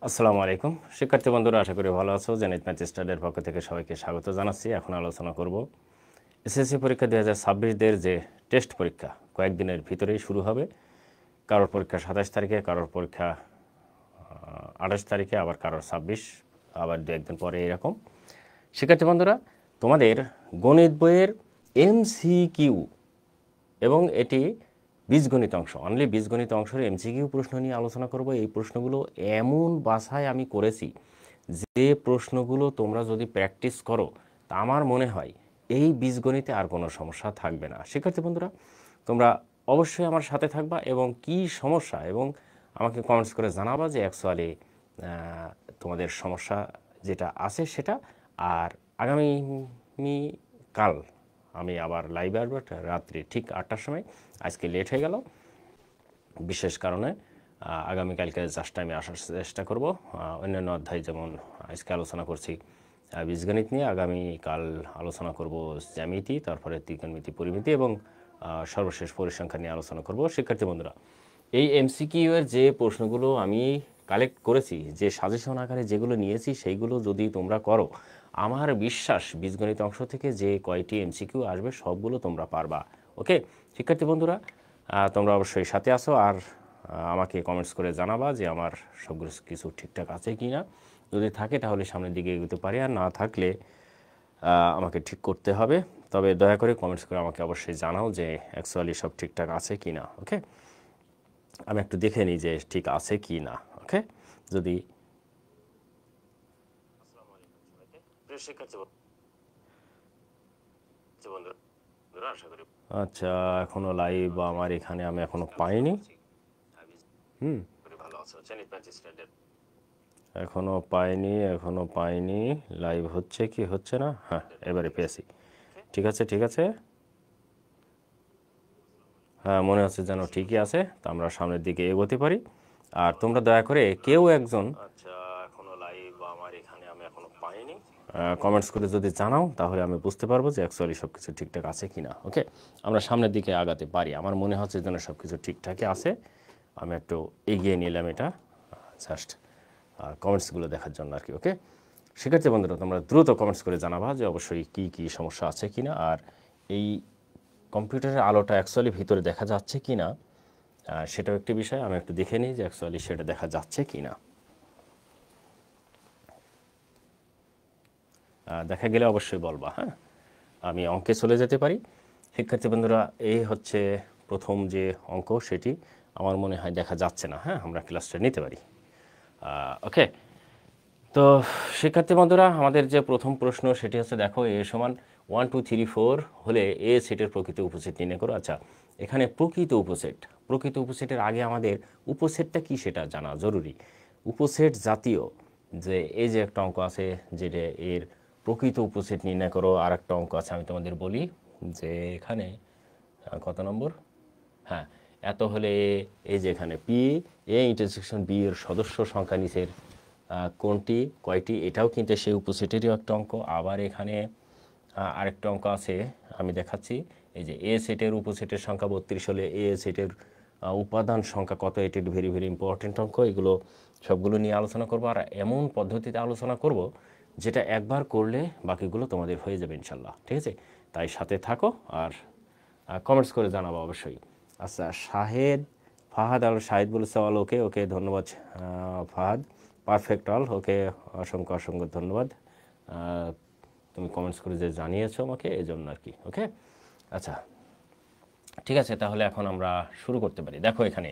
আসসালামু আলাইকুম শিক্ষার্থী বন্ধুরা, আশা করি ভালো আছো। জেনিথ ম্যাথ স্টাডির পক্ষ থেকে সবাইকে স্বাগত জানাচ্ছি। এখন আলোচনা করব এসএসসি পরীক্ষা 2026 যে টেস্ট পরীক্ষা কয়েকদিনের ভিতরেই শুরু হবে। কারোর পরীক্ষা 27 তারিখে, কারোর পরীক্ষা 28 তারিখে, আবার কারোর 26, আবার দু একদিন পরে এরকম। শিক্ষার্থী বন্ধুরা, তোমাদের গণিত বইয়ের এমসিকিউ এবং এটি বীজগণিত অংশ, অনলি বীজগণিত অংশের এমসিকিউ প্রশ্ন নিয়ে আলোচনা করব। এই প্রশ্নগুলো এমন বাছাই আমি করেছি যে প্রশ্নগুলো তোমরা যদি প্র্যাকটিস করো তা আমার মনে হয় এই বীজগণিতে আর কোনো সমস্যা থাকবে না। শিক্ষার্থী বন্ধুরা, তোমরা অবশ্যই আমার সাথে থাকবা এবং কি সমস্যা এবং আমাকে কমেন্টস করে জানাবা যে অ্যাকচুয়ালি তোমাদের সমস্যা যেটা আছে সেটা। আর আগামী কাল আমি আবার লাইভে আসবো রাত্রি ঠিক 8টার সময়। আজকে লেট হয়ে গেল বিশেষ কারণে, আগামীকালকে জাস্ট টাইমে আসার চেষ্টা করব। অন্যান্য অধ্যায় যেমন আজকে আলোচনা করছি বীজগণিত নিয়ে, আগামীকাল আলোচনা করব জ্যামিতি, তারপরে ত্রিকোণমিতি, পরিমিতি এবং সর্বশেষ পরিসংখ্যান নিয়ে আলোচনা করব। শিক্ষার্থী বন্ধুরা, এই এমসিকিউ এর যে প্রশ্নগুলো আমি কালেক্ট করেছি, যে সাজেশন আকারে যেগুলো নিয়েছি, সেইগুলো যদি তোমরা করো, আমার বিশ্বাস বীজগণিত অংশ থেকে যে কয়টি এমসিকিউ আসবে সবগুলো তোমরা পারবা। ওকে শিক্ষার্থী বন্ধুরা, তোমরা অবশ্যই সাথে আসো আর আমাকে কমেন্টস করে জানাবা যে আমার সবগুলো কিছু ঠিকঠাক আছে কি না। যদি থাকে তাহলে সামনের দিকে এগোতে পারি, আর না থাকলে আমাকে ঠিক করতে হবে। তবে দয়া করে কমেন্টস করে আমাকে অবশ্যই জানাও যে অ্যাকচুয়ালি সব ঠিকঠাক আছে কি না। ওকে, আমি একটু দেখে নিই যে ঠিক আছে কি না। ওকে, যদি আচ্ছা, এখনো লাইভ আমার এখানে আমি এখনো পাইনি। এখনো পাইনি লাইভ হচ্ছে কি হচ্ছে না। হ্যাঁ, এবারে পেয়েছি। ঠিক আছে ঠিক আছে, হ্যাঁ মনে হচ্ছে যেন ঠিকই আছে। তো আমরা সামনের দিকে এগোতে পারি। আর তোমরা দয়া করে কেউ একজন কমেন্টস করে যদি জানাও তাহলে আমি বুঝতে পারবো যে অ্যাকচুয়ালি সব কিছু ঠিকঠাক আছে কি না। ওকে, আমরা সামনের দিকে আগাতে পারি। আমার মনে হচ্ছে যেন সব কিছু ঠিকঠাকই আছে। আমি একটু এগিয়ে নিলাম এটা জাস্ট কমেন্টসগুলো দেখার জন্য আর কি। ওকে শিক্ষার্থী বন্ধুরা, তোমরা দ্রুত কমেন্টস করে জানাবা যে অবশ্যই কী কী সমস্যা আছে কি না, আর এই কম্পিউটারের আলোটা অ্যাকচুয়ালি ভিতরে দেখা যাচ্ছে কি না সেটাও একটি বিষয়। আমি একটু দেখে নিই যে অ্যাকচুয়ালি সেটা দেখা যাচ্ছে কি না। দেখা গেলে অবশ্যই বলবা। হ্যাঁ, আমি অঙ্কে চলে যেতে পারি। শিক্ষার্থী বন্ধুরা, এই হচ্ছে প্রথম যে অঙ্ক, সেটি আমার মনে হয় দেখা যাচ্ছে না। হ্যাঁ, আমরা ক্লাসটা নিতে পারি। ওকে, তো শিক্ষার্থী বন্ধুরা, আমাদের যে প্রথম প্রশ্ন সেটি হচ্ছে, দেখো এ সমান 1 2 3 4 হলে এ সেটের প্রকৃত উপসেট নির্ণয় করো। আচ্ছা, এখানে প্রকৃত উপসেটের আগে আমাদের উপসেটটা কি সেটা জানা জরুরি। উপসেট জাতীয় যে এই যে একটা অঙ্ক আছে যেটা এর প্রকৃত উপসেট নির্ণয় করো, আর একটা অঙ্ক আছে আমি তোমাদের বলি যে এখানে কত নম্বর, হ্যাঁ এত হলে এই যে এখানে পি এ ইন্টারসেকশন বি এর সদস্য সংখ্যা নিচের কোনটি কয়টি, এটাও কিন্তু সেই উপসেটেরই একটা অঙ্ক। আবার এখানে আরেকটা অঙ্ক আছে আমি দেখাচ্ছি। এই যে এ সেটের উপসেটের সংখ্যা 32 হলে এ সেটের উপাদান সংখ্যা কত, এটি ভেরি ভেরি ইম্পর্টেন্ট অঙ্ক। এগুলো সবগুলো নিয়ে আলোচনা করব, আর এমন পদ্ধতিতে আলোচনা করব যেটা একবার করলে বাকিগুলো তোমাদের হয়ে যাবে ইনশাল্লাহ। ঠিক আছে, তাই সাথে থাকো আর কমেন্টস করে জানাবো অবশ্যই। আচ্ছা, ফাহাদ আল শাহিদ বলেছে অল ওকে। ওকে, ধন্যবাদ ফাহাদ। পারফেক্ট অল, ওকে, অসংখ্য অসংখ্য ধন্যবাদ। তুমি কমেন্টস করে যে জানিয়েছো আমাকে, এই জন্য আর কি। ওকে, আচ্ছা ঠিক আছে, তাহলে এখন আমরা শুরু করতে পারি। দেখো এখানে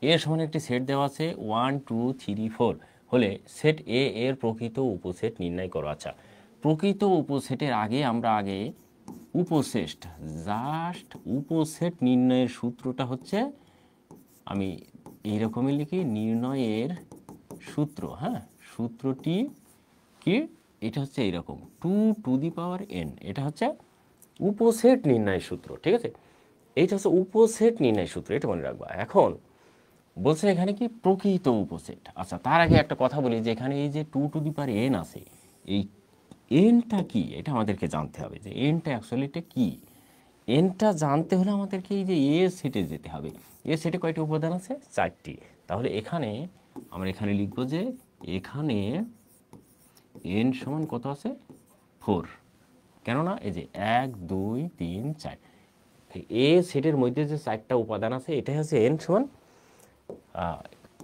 এর সমান একটি সেট দেওয়া আছে 1 2 3 4 হলে সেট এ এর প্রকৃত উপসেট নির্ণয় করো। আচ্ছা, প্রকৃত উপসেটের আগে আমরা উপসেট উপসেট নির্ণয়ের সূত্রটা হচ্ছে, আমি এইরকমই লিখি, নির্ণয়ের সূত্র। হ্যাঁ, সূত্রটি কি, এটা হচ্ছে এইরকম 2 টু দি পাওয়ার n। এটা হচ্ছে উপসেট নির্ণয় সূত্র। ঠিক আছে, এইটা হচ্ছে উপসেট নির্ণয় সূত্র, এটা মনে রাখবা। এখন বলছে এখানে কি প্রকৃত উপসেট। আচ্ছা, তার আগে একটা কথা বলি যে এখানে এই যে 2 টু দি পাওয়ার n আছে, এই এনটা কি এটা আমাদেরকে জানতে হবে যে এনটা অ্যাকচুয়ালি এটা কি। এনটা জানতে হলে আমাদেরকে এই যে এ সেটে যেতে হবে। এ সেটে কয়টি উপাদান আছে? 4টি। তাহলে এখানে আমরা লিখব যে এখানে n সমান কত আছে 4, কেননা এই যে 1 2 3 4 এ সেটের মধ্যে যে 4টা উপাদান আছে এটাই হচ্ছে n সমান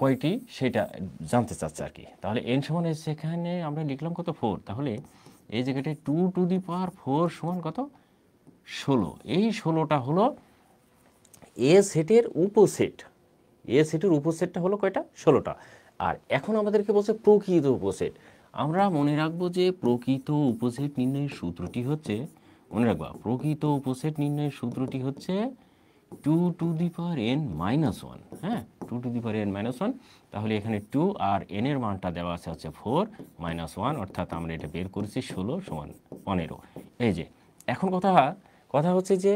কয়টি সেটা জানতে চাচ্ছে আর কি। তাহলে n সমান সেখানে আমরা লিখলাম কত 4, তাহলে এই জায়গাটায় 2 টু দি পাওয়ার 4 সমান কত 16। এই 16টা হলো এ সেটের উপসেট। এ সেটের উপসেটটা হলো কয়টা 16টা। আর এখন আমাদেরকে বলছে প্রকৃত উপসেট। আমরা মনে রাখবো যে প্রকৃত উপসেট নির্ণয়ের সূত্রটি হচ্ছে, মনে রাখবা প্রকৃত উপসেট নির্ণয়ের সূত্রটি হচ্ছে 2 to the power n minus 1। হ্যাঁ, 2 to the power n minus 1। তাহলে এখানে 2 আর n এর মানটা দেওয়া আছে হচ্ছে 4 মাইনাস 1, অর্থাৎ আমরা এটা বের করেছি 16 সমান 15। এই যে এখন কথা হচ্ছে যে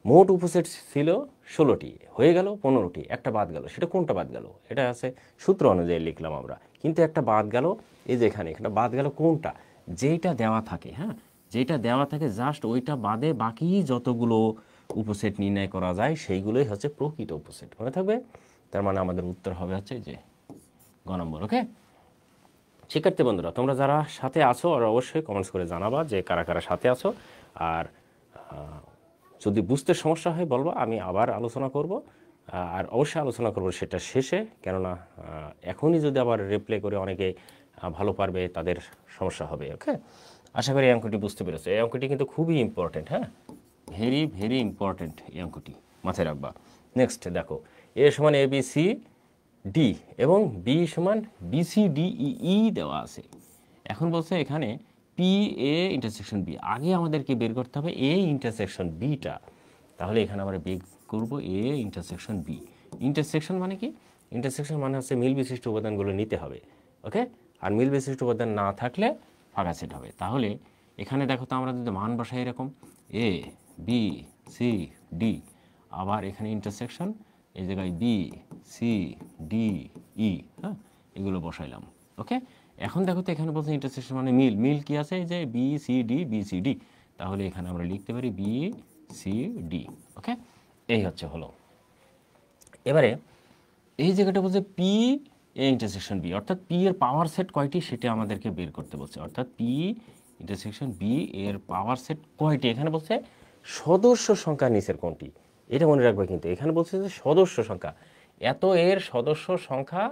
মোট উপসেট ছিল 16টি, হয়ে গেল 15টি, একটা বাদ গেল। সেটা কোনটা বাদ গেল? এটা আছে সূত্র অনুযায়ী লিখলাম আমরা, কিন্তু একটা বাদ গেল। এই যে এখানে একটা বাদ গেল কোনটা? যেইটা দেওয়া থাকে, হ্যাঁ, যেটা দেওয়া থাকে জাস্ট ওইটা বাদে বাকি যতগুলো উপসেট নির্ণয় করা যায় সেইগুলোই হচ্ছে প্রকৃত উপসেট। মনে থাকবে? তার মানে আমাদের উত্তর হবে হচ্ছে যে গ নম্বর। ওকে শিক্ষার্থী বন্ধুরা, তোমরা যারা সাথে আছো আর অবশ্যই কমেন্টস করে জানাবা যে কারা কারা সাথে আছো। আর যদি বুঝতে সমস্যা হয় বলবো, আমি আবার আলোচনা করব। আর অবশ্যই আলোচনা করব সেটা শেষে, কেননা এখনই যদি আবার রিপ্লে করে অনেকে ভালো পারবে তাদের সমস্যা হবে। ওকে, আশা করি এই অঙ্কটি বুঝতে পেরেছো। এই অঙ্কটি কিন্তু খুবই ইম্পর্টেন্ট, হ্যাঁ, ভেরি ভেরি ইম্পর্টেন্ট এই অঙ্কটি, মাথায় রাখবা। নেক্সট দেখো, এ সমান এ বি সি ডি এবং বি সমান বি সি ডি ই দেওয়া আছে। এখন বলছে এখানে পি এ ইন্টারসেকশন বি, আগে আমাদেরকে বের করতে হবে এ ইন্টারসেকশন বিটা। তাহলে এখানে আমরা বের করব এ ইন্টারসেকশন বি। ইন্টারসেকশন মানে কি? ইন্টারসেকশন মানে হচ্ছে মিল বিশিষ্ট উপাদানগুলো নিতে হবে। ওকে, আর মিল বিশিষ্ট উপাদান না থাকলে ফাঁকা সেট হবে। তাহলে এখানে দেখো তো আমরা যদি মান বসাই এরকম এ বি সি ডি, আবার এখানে ইন্টারসেকশন এই জায়গায় বি সি ডি ই, হ্যাঁ, এগুলো বসাইলাম। ওকে, এখন দেখো তো এখানে বলছে ইন্টারসেকশন মানে মিল। মিল কি আছে? যে B C D, B C D. তাহলে এখানে আমরা লিখতে পারি বি সি ডি। ওকে, এই হলো। এবারে এই জায়গাটা বলছে পি এ ইন্টারসেকশন বি, অর্থাৎ পি এর পাওয়ার সেট কয়টি সেটা আমাদেরকে বের করতে বলছে। অর্থাৎ পি ইন্টারসেকশন বি এর পাওয়ার সেট কয়টি? এখানে বলছে সদস্য সংখ্যা নিচের কোনটি, এটা মনে রাখবে। কিন্তু এখানে বলছে যে সদস্য সংখ্যা, এত এর সদস্য সংখ্যা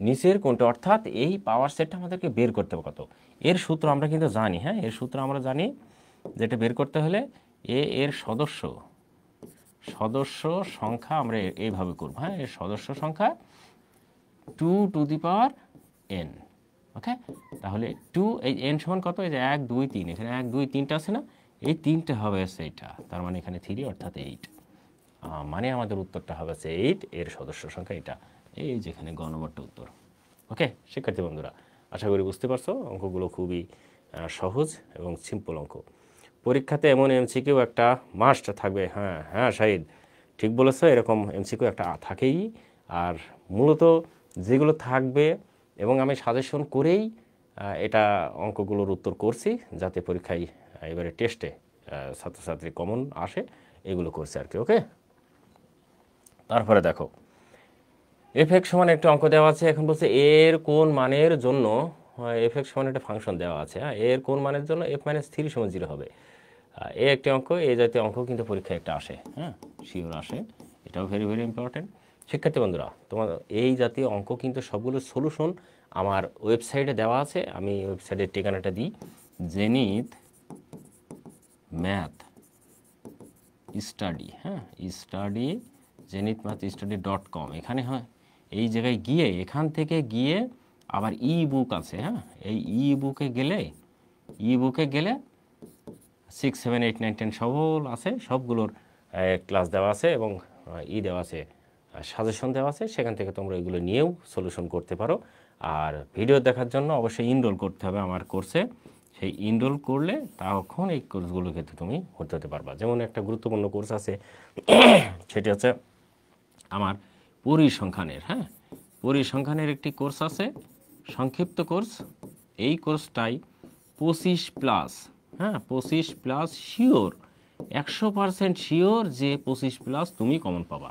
নিচের কোনটা, অর্থাৎ এই পাওয়ার সেটটা আমাদেরকে বের করতে হবে কত। এর সূত্র আমরা কিন্তু জানি, হ্যাঁ, এর সূত্র আমরা জানি, যেটা বের করতে হলে এর সদস্য সংখ্যা আমরা এইভাবে করব। হ্যাঁ, এর সদস্য সংখ্যা 2 টু দি পাওয়ার n। ওকে, তাহলে 2 এই n সমান কত? এই যে 1 2 3, এখানে 1 2 3টা আছে না, এই 3টে হবে সেইটা, তার মানে এখানে 3 অর্থাৎ 8। মানে আমাদের উত্তরটা হবে 8, এর সদস্য সংখ্যা এটা। এই যেখানে গ নম্বরটা উত্তর। ওকে শিক্ষার্থী বন্ধুরা, আশা করি বুঝতে পারছো। অঙ্কগুলো খুবই সহজ এবং সিম্পল অঙ্ক। পরীক্ষাতে এমন এমসিকিউ একটা মাস্ট থাকবে। হ্যাঁ হ্যাঁ শাহিদ, ঠিক বলেছো, এরকম এমসিকিউ একটা থাকেই। আর মূলত যেগুলো থাকবে, এবং আমি সাজেশন করেই এটা অঙ্কগুলোর উত্তর করছি, যাতে পরীক্ষায় এবারে টেস্টে ছাত্রছাত্রী কমন আসে, এগুলো করছে আর কি। ওকে, তারপরে দেখো এফ(x) সমান একটা অঙ্ক দেওয়া আছে। এখন বলছে এর কোন মানের জন্য এফ(x) সমান একটা ফাংশন দেওয়া আছে। হ্যাঁ, এর কোন মানের জন্য f-3 সমান 0 হবে। এই একটি অঙ্ক, এই জাতীয় অঙ্ক কিন্তু পরীক্ষায় একটা আসে, হ্যাঁ, শিওর আসে। এটাও ভেরি ভেরি ইম্পর্টেন্ট। শিক্ষার্থী বন্ধুরা, তোমার এই জাতীয় অঙ্ক কিন্তু সবগুলো সলিউশন আমার ওয়েবসাইটে দেওয়া আছে। আমি ওয়েবসাইটের ঠিকানাটা দিই, জেনিথ ম্যাথ স্টাডি, হ্যাঁ, স্টাডি জেনিথ ম্যাথ স্টাডি.com। এখানে হয় এই জায়গায় গিয়ে, এখান থেকে গিয়ে আবার ই বুক আছে। হ্যাঁ, এই ই বুকে গেলে 6 7 8 9 10 সবল আছে, সবগুলোর ক্লাস দেওয়া আছে এবং দেওয়া আছে, সাজেশন দেওয়া আছে। সেখান থেকে তোমরা এগুলো নিয়েও সলিউশন করতে পারো। আর ভিডিও দেখার জন্য অবশ্যই ইনরোল করতে হবে আমার কোর্সে। সেই ইনরোল করলে তখন এই কোর্সগুলো ক্ষেত্রে তুমি ভর্তি হতে পারবা। যেমন একটা গুরুত্বপূর্ণ কোর্স আছে, সেটি হচ্ছে আমার পরিসংখ্যানের, হ্যাঁ, পরিসংখ্যানের একটি কোর্স আছে, সংক্ষিপ্ত কোর্স। এই কোর্সটাই 25+, হ্যাঁ, 25+ শিওর, 100% শিওর যে 25+ তুমি কমন পাবা।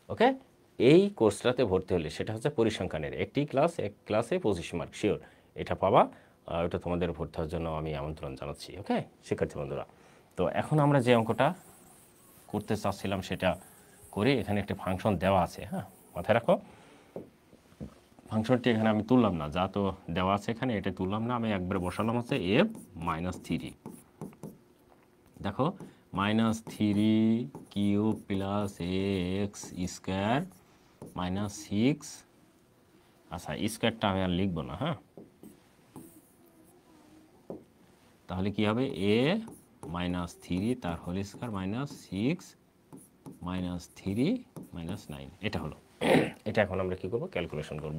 ওকে, এই কোর্সটাতে ভর্তি হলে সেটা হচ্ছে পরিসংখ্যানের একটি ক্লাস, এক ক্লাসে 25 মার্ক শিওর এটা পাবা। ওটা তোমাদের ভর্তি হওয়ার জন্য আমি আমন্ত্রণ জানাচ্ছি। ওকে শিক্ষার্থী বন্ধুরা, তো এখন আমরা যে অঙ্কটা করতে চাচ্ছিলাম সেটা করে। এখানে একটা ফাংশন দেওয়া আছে, হ্যাঁ মাথায় রাখো। ফাংশনটি এখানে আমি তুললাম না, যা তো দেওয়া আছে এখানে এটা তুললাম না, আমি একবারে বসালাম হচ্ছে f-3। দেখো -3 কিউব প্লাস এক্স স্কোয়ার -6। আচ্ছা স্কোয়ারটা আমি আর লিখবো না, হ্যাঁ তাহলে কি হবে a-3 তার হোল স্কোয়ার -6 -3 -9 এটা হলো। এটা এখন আমরা কি করব, ক্যালকুলেশন করব।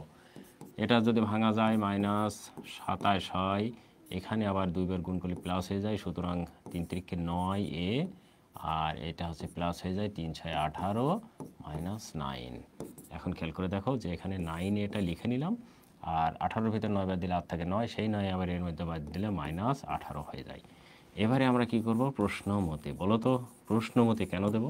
এটা যদি ভাঙা যায় -27 হয়, এখানে আবার 2 বার গুণ করলে প্লাস হয়ে যায়, সুতরাং 3 × 9a, আর এটা হচ্ছে প্লাস হয়ে যায় 3 × 6 = 18 -9। এখন খেয়াল করে দেখো যে এখানে 9 এটা লিখে নিলাম, আর 18-র ভিতর 9 বাদ দিলে আর থাকে 9, সেই 9 আবার এর মধ্যে বাদ দিলে -18 হয়ে যায়। এবারে আমরা কি করব, প্রশ্ন মতে। বলো তো প্রশ্ন মতে কেন দেব?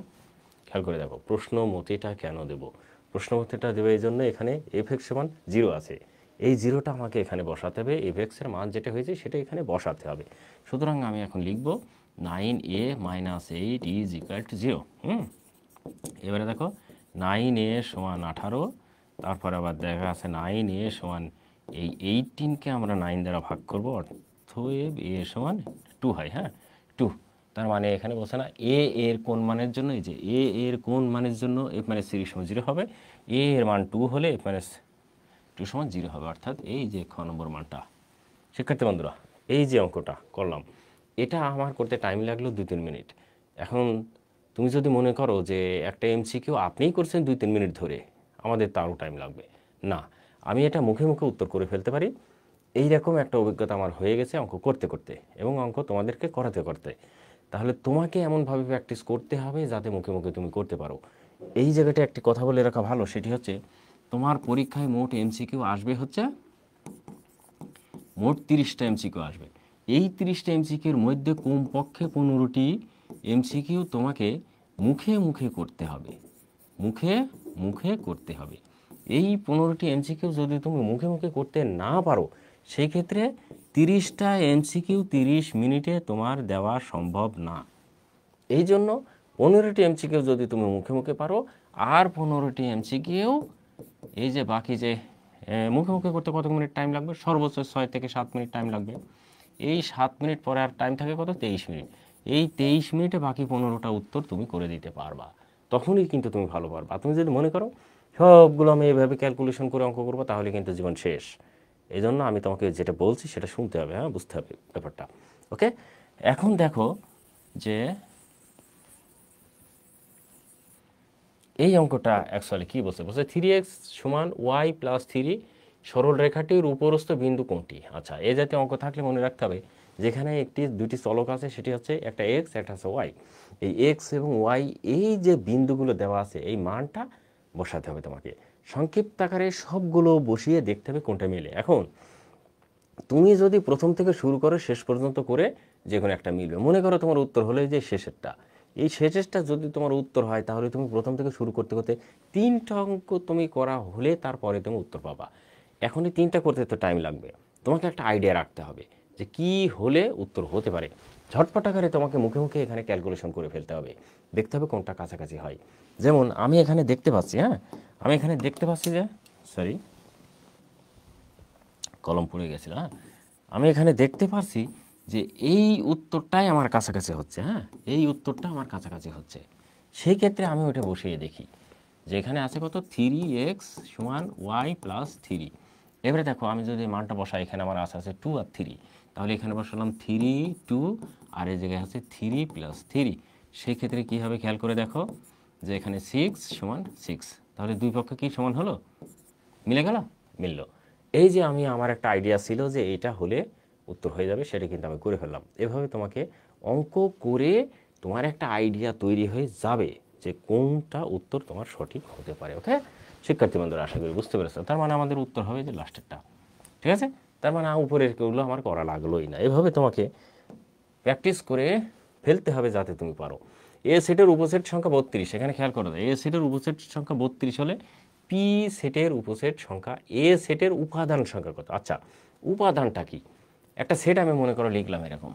খেয়াল করে দেখো প্রশ্ন মতেটা কেন দেব। প্রশ্ন মতেটা দেবে এই জন্য, এখানে f(x) = 0 আছে, এই জিরোটা আমাকে এখানে বসাতে হবে, f(x) এর মান যেটা হয়েছে সেটা এখানে বসাতে হবে। সুতরাং আমি এখন লিখব 9a - 8 = 0। এবারে দেখো 9a = 18, তারপর আবার দেখা আছে 9a = এই 18কে আমরা 9 দ্বারা ভাগ করব, অতএব a = 2 হয়, হ্যাঁ 2। তার মানে এখানে বলছে না a এর কোন মানের জন্য, এই যে a এর কোন মানের জন্য f-3 = 0 হবে, a এর মান 2 হলে f-2 = 0 হবে, অর্থাৎ এই যে খ নম্বর মানটা। শিক্ষার্থী বন্ধুরা, এই যে অঙ্কটা করলাম এটা আমার করতে টাইম লাগলো 2-3 মিনিট। এখন তুমি যদি মনে করো যে একটা এমসিকিউ আপনিই করছেন 2-3 মিনিট ধরে, আমাদের তারও টাইম লাগবে না, আমি এটা মুখে মুখে উত্তর করে ফেলতে পারি। এই রকম একটা অভিজ্ঞতা আমার হয়ে গেছে অঙ্ক করতে করতে, এবং অঙ্ক তোমাদেরকে করাতে করতে। তাহলে তোমাকে এমনভাবে প্র্যাকটিস করতে হবে যাতে মুখে মুখে তুমি করতে পারো। এই জায়গাটা একটি কথা বলে রাখা ভালো, সেটি হচ্ছে তোমার পরীক্ষায় মোট এমসিকিউ আসবে হচ্ছে মোট 30টা এমসিকিউ আসবে। এই 30টা এমসিকিউর মধ্যে কমপক্ষে 15টি এমসিকিউ তোমাকে মুখে মুখে করতে হবে, মুখে মুখে করতে হবে। এই 15টি এমসিকিউ যদি তুমি মুখে মুখে করতে না পারো, সেই ক্ষেত্রে 30টা এমসিকিউ 30 মিনিটে তোমার দেওয়া সম্ভব না। এই জন্য 15টি এমসিকিউ যদি তুমি মুখে মুখে পারো, আর 15টি এমসিকিউ এই যে বাকি যে মুখে মুখে করতে কত মিনিট টাইম লাগবে, সর্বোচ্চ 6 থেকে 7 মিনিট টাইম লাগবে। এই 7 মিনিট পরে আর টাইম থাকে কত, 23 মিনিট। এই 23 মিনিটে বাকি 15টা উত্তর তুমি করে দিতে পারবা, তখনই কিন্তু তুমি ভালো পারবা। তুমি যদি মনে করো সবগুলো আমি এইভাবে ক্যালকুলেশন করে অঙ্ক করবো, তাহলে কিন্তু জীবন শেষ। এই জন্য আমি তোমাকে যেটা বলছি সেটা শুনতে হবে, হ্যাঁ বুঝতে হবে ব্যাপারটা। ওকে, এখন দেখো যে এই অঙ্কটা অ্যাকচুয়ালি কী বলছে, 3x = y + 3 সরল রেখাটির উপরস্থ বিন্দু কোনটি। আচ্ছা, এই জাতীয় অঙ্ক থাকলে মনে রাখতে হবে যেখানে দুটি চলক আছে, সেটি হচ্ছে একটা x একটা হচ্ছে y। এই x এবং y এই যে বিন্দুগুলো দেওয়া আছে, এই মানটা বসাতে হবে তোমাকে। সংক্ষিপ্ত আকারে সবগুলো বসিয়ে দেখতে হবে কোনটা মিলে। এখন তুমি যদি প্রথম থেকে শুরু করো শেষ পর্যন্ত করে, যে কোনো একটা মিলবে। মনে করো তোমার উত্তর হলো যে শেষেরটা, এই শেষেরটা যদি তোমার উত্তর হয়, তাহলে তুমি প্রথম থেকে শুরু করতে করতে 3টা অঙ্ক তুমি করা হলে তারপরে তুমি উত্তর পাবা। এখন এই 3টা করতে তো টাইম লাগবে, তোমাকে একটা আইডিয়া রাখতে হবে যে কি হলে উত্তর হতে পারে। ঝটপট আকারে তোমাকে মুখে মুখে এখানে ক্যালকুলেশন করে ফেলতে হবে, দেখতে হবে কোনটা কাছাকাছি হয়। যেমন আমি এখানে দেখতে পাচ্ছি, হ্যাঁ আমি এখানে দেখতে পাচ্ছি যে সরি কলম পড়ে গেছিল, হ্যাঁ আমি এখানে দেখতে পাচ্ছি যে এই উত্তরটাই আমার কাছাকাছি হচ্ছে, হ্যাঁ এই উত্তরটা আমার কাছাকাছি হচ্ছে। সেই ক্ষেত্রে আমি ওটা বসিয়ে দেখি যে এখানে আছে কত, 3x = y + 3। এবারে দেখো আমি যদি মানটা বসাই, এখানে আমার আছে 2 আর 3, তাহলে এখানে বসালাম 3 2, আর এই জায়গায় আছে 3 + 3। সেই ক্ষেত্রে কী হবে খেয়াল করে দেখো যে এখানে 6 = 6, তাহলে দুই পক্ষ কি সমান হলো, মিলে গেল, মিলল। এই যে আমি আমার একটা আইডিয়া ছিল যে এটা হলে উত্তর হয়ে যাবে, সেটা কিন্তু আমি করে ফেললাম। এভাবে তোমাকে অঙ্ক করে তোমার একটা আইডিয়া তৈরি হয়ে যাবে যে কোনটা উত্তর তোমার সঠিক হতে পারে। ওকে শিক্ষার্থী বন্ধুরা, আশা করি বুঝতে পেরেছো। তার মানে আমাদের উত্তর হবে যে লাস্টেরটা, ঠিক আছে। তার মানে উপরের কেউগুলো আমার করা লাগলোই না। এভাবে তোমাকে প্র্যাকটিস করে ফেলতে হবে যাতে তুমি পারো। এ সেটের উপসেট সংখ্যা 32, এখানে খেয়াল করো, এ সেটের উপসেট সংখ্যা 32 হলে পি সেটের উপসেট সংখ্যা এ সেটের উপাদান সংখ্যা কত? আচ্ছা, উপাদানটা কি? একটা সেট আমি মনে করো লিখলাম এরকম,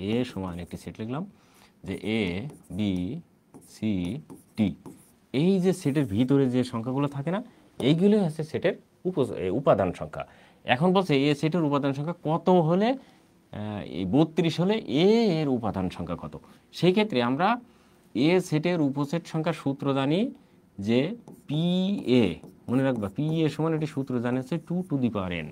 এ সমান একটি সেট লিখলাম যে এ বি সি ডি। এই যে সেটের ভিতরে যে সংখ্যাগুলো থাকে না, এইগুলোই হচ্ছে সেটের উপাদান সংখ্যা। এখন বলছে এ সেটের উপাদান সংখ্যা কত হলে, এই 32 হলে এ এর উপাদান সংখ্যা কত? সেই ক্ষেত্রে আমরা এ সেটের উপসেট সংখ্যার সূত্র জানি যে পি এ, মনে রাখবা পি এ সমান একটি সূত্র জানি হচ্ছে 2 টু দি পাওয়ার এন,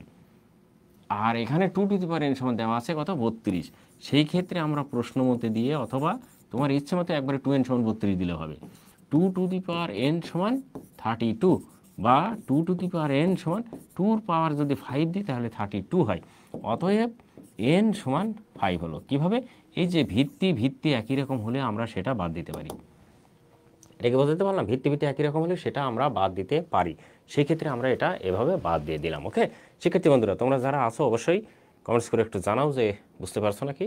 আর এখানে 2 টু দি পাওয়ার এন সমান দেওয়া আছে কত? 32। সেই ক্ষেত্রে আমরা প্রশ্ন মতে দিয়ে অথবা তোমার ইচ্ছে মতো একবারে 2n সমান 32 দিলে হবে। 2 টু দি পাওয়ার এন সমান 32, বা 2 টু দি পাওয়ার এন সমান 2 পাওয়ার যদি 5 দিই তাহলে 32 হয়। অতএব এন সমান 5 হলো। কিভাবে? এই যে ভিত্তি একই রকম হলে আমরা সেটা বাদ দিতে পারি। এটাকে বোঝাতে পারলাম? ভিত্তি একই রকম হলে সেটা আমরা বাদ দিতে পারি। সেই ক্ষেত্রে আমরা এটা এভাবে বাদ দিয়ে দিলাম। ওকে শিক্ষার্থী বন্ধুরা, তোমরা যারা আছো অবশ্যই কমেন্টস করে একটু জানাও যে বুঝতে পারছো নাকি,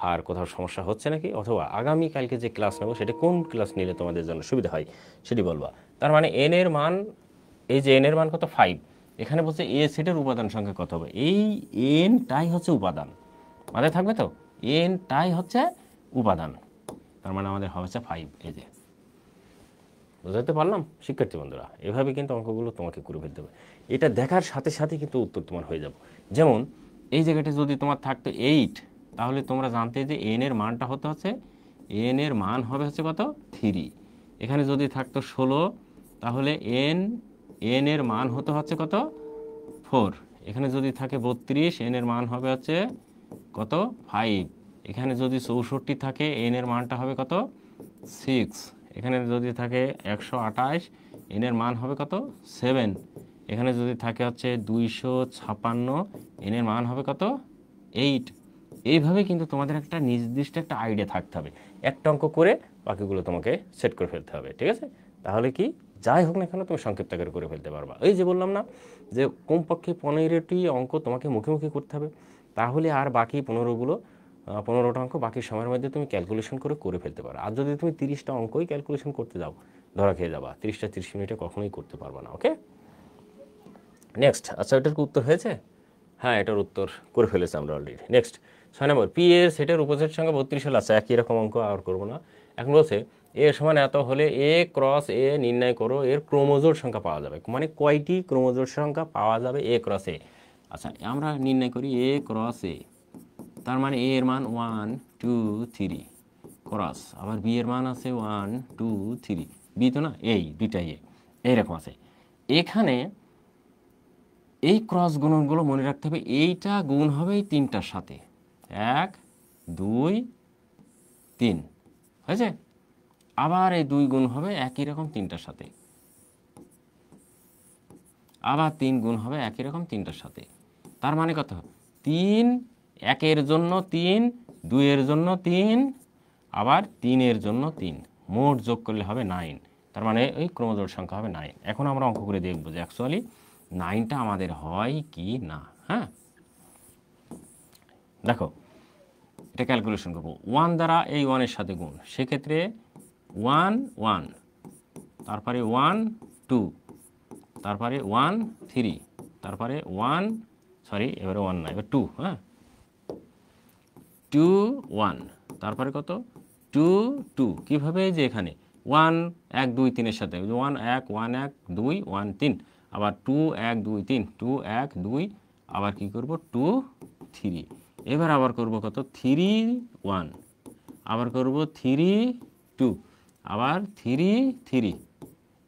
আর কোথাও সমস্যা হচ্ছে নাকি, অথবা আগামীকালকে যে ক্লাস নেবো সেটা কোন ক্লাস নিলে তোমাদের জন্য সুবিধা হয় সেটি বলবা। তার মানে এন এর মান, এই যে এন এর মান কত? 5। এখানে বলছে এ সেটের উপাদান সংখ্যা কত হবে? এই এনটাই হচ্ছে উপাদান, মাথায় থাকবে তো? এনটাই হচ্ছে উপাদান, তার মানে আমাদের হবে 5। এই যে বুঝাতে পারলাম শিক্ষার্থী বন্ধুরা? এভাবে কিন্তু অঙ্কগুলো তোমাকে করে ফেলতে হবে। এটা দেখার সাথে সাথে কিন্তু উত্তর তোমার হয়ে যাবে। যেমন এই জায়গাটা যদি তোমার থাকতো 8, তাহলে তোমরা জানতে যে এন এর মানটা হতে হচ্ছে, এন এর মান হবে হচ্ছে কত? 3। এখানে যদি থাকতো 16, তাহলে এন এর মান হতে হচ্ছে কত? 4। এখানে যদি থাকে 32, এন এর মান হবে হচ্ছে কত? 5। এখানে যদি 64 থাকে, এন এর মানটা হবে কত? 6। এখানে যদি থাকে 128, এন এর মান হবে কত? 7। এখানে যদি থাকে হচ্ছে 256, এন এর মান হবে কত? 8। এইভাবে কিন্তু তোমাদের একটা নির্দিষ্ট একটা আইডিয়া থাকতে হবে। একটা অঙ্ক করে বাকিগুলো তোমাকে সেট করে ফেলতে হবে, ঠিক আছে? তাহলে কি যাই হোক না কেন তুমি সংক্ষিপ্ত আকারে করে ফেলতে পারবা। এই যে বললাম না যে কমপক্ষে 15টি অঙ্ক তোমাকে মুখে মুখে করতে হবে, তাহলে আর বাকি 15টা অঙ্ক বাকি সময়ের মধ্যে তুমি ক্যালকুলেশন করে ফেলতে পারো। আর যদি তুমি 30টা অঙ্কই ক্যালকুলেশন করতে যাও, ধরা খেয়ে যাবা। 30 মিনিটে কখনোই করতে পারবা না। Okay next. আচ্ছা, এটার কি উত্তর হয়েছে? হ্যাঁ, এটার উত্তর করে ফেলেছে আমরা অলরেডি। নেক্সট 6 নম্বর, পি এর সেটের উপসেট সংখ্যা 32 হলে, আচ্ছা একই রকম অঙ্ক আর করবো না। এখন বলছে এ সমান এত হলে এ ক্রস এ নির্ণয় করো, এর ক্রোমোজোর সংখ্যা পাওয়া যাবে। মানে কয়টি ক্রোমোজোর সংখ্যা পাওয়া যাবে এ ক্রস এ? আচ্ছা, আমরা নির্ণয় করি এ ক্রস এ, তার মানে এ এর মান 1 2 3 ক্রস, আবার বি এর মান আছে 1 2 3, বি তো না, এই দুইটাই এইরকম আছে। এখানে এই ক্রস গুণনগুলো মনে রাখতে হবে, এইটা গুণ হবে এই 3টার সাথে, 1 2 3, হয়েছে? আবার এই 2 গুণ হবে একই রকম 3টার সাথে, আবার 3 গুণ হবে একই রকম 3টার সাথে। তার মানে কত? 3, 1 এর জন্য 3, 2 এর জন্য 3, আবার 3 এর জন্য 3, মোট যোগ করলে হবে 9। তার মানে ওই ক্রমজোড় সংখ্যা হবে 9। এখন আমরা অঙ্ক করে দেখব যে অ্যাকচুয়ালি 9টা আমাদের হয় কি না। হ্যাঁ, দেখো এটা ক্যালকুলেশন করবো। 1 দ্বারা এই 1 এর সাথে গুণ, সেক্ষেত্রে 1 1, তারপরে 1 2, তারপরে 1 3, তারপরে 1, সরি এবারে 1 না, এবার 2, হ্যাঁ 2 1, তারপরে কত? 2 2। কীভাবে? যে এখানে 1 1 2 3 এর সাথে 1 1 1 1 2 1 3, আবার 2 1 2 3 2 1 2, আবার কি করব 2 3, এবার আবার করব কত? 3 1, আবার করব 3 2, আবার 3 3,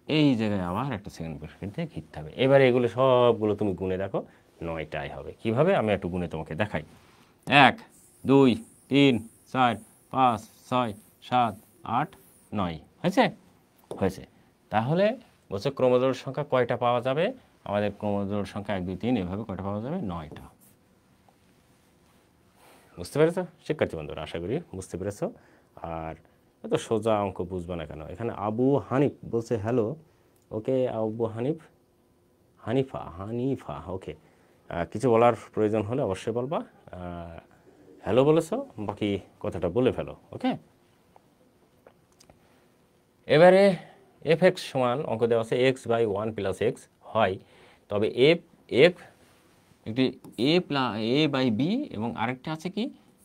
এই জায়গায় আবার একটা সেকেন্ড ব্র্যাকেট দিয়ে ঘিরতে হবে। এবারে এগুলো সবগুলো তুমি গুণে দেখো, 9টাই হবে। কিভাবে? আমি একটু গুণে তোমাকে দেখাই। 1 2 3 4 5 6 7 8 9, হয়েছে? হয়েছে। তাহলে বলছে ক্রমজোড় সংখ্যা কয়টা পাওয়া যাবে? আমাদের ক্রমজোড় সংখ্যা 1 2 3 এভাবে কয়টা পাওয়া যাবে? 9টা। বুঝতে পেরেছো শিক্ষার্থী বন্ধুরা? আশা করি বুঝতে পেরেছো। আর এত সোজা অঙ্ক বুঝবে না কেন? এখানে আবু হানিফ বলছে হ্যালো। ওকে আবু হানিফা ওকে, কিছু বলার প্রয়োজন হলে অবশ্যই বলবা। হ্যালো বলেছো, বাকি কথাটা বলে ফেলো। ওকে এবারে এফ এক্স সমান অঙ্ক দেওয়া আছে এক্স বাই 1 প্লাস এক্স হয়, তবে এফ এফ একটি এ বাই বি এবং আরেকটা আছে কি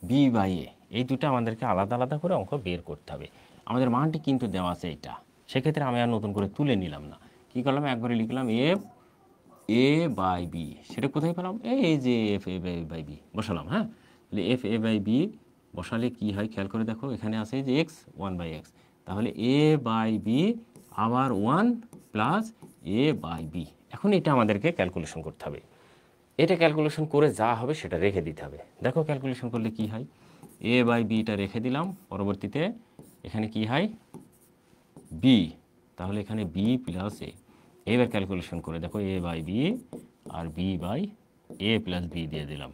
বি বাই এ, এই দুটো আমাদেরকে আলাদা আলাদা করে অঙ্ক বের করতে হবে। আমাদের মানটি কিন্তু দেওয়া আছে এটা, সেক্ষেত্রে আমি আর নতুন করে তুলে নিলাম না, কী করলাম একবারে লিখলাম এফ এ বাই বি, সেটা কোথায় পেলাম এই যে এফ এ বাই বি বসালাম। হ্যাঁ, তাহলে এফ এ বাই বি বসালে কী হয় খেয়াল করে দেখো, এখানে আছে যে এক্স 1 বাই এক্স, তাহলে এ বাই বি আবার 1 প্লাস এ বাই বি। এখন এটা আমাদেরকে ক্যালকুলেশন করতে হবে, এটা ক্যালকুলেশন করে যা হবে সেটা রেখে দিতে হবে। দেখো ক্যালকুলেশন করলে কি হয়, এ বাই বিটা রেখে দিলাম, পরবর্তীতে এখানে কি হয় বি, তাহলে এখানে বি প্লাস এ। এবার ক্যালকুলেশন করে দেখো এ বাই বি আর B by A plus B দিয়ে দিলাম।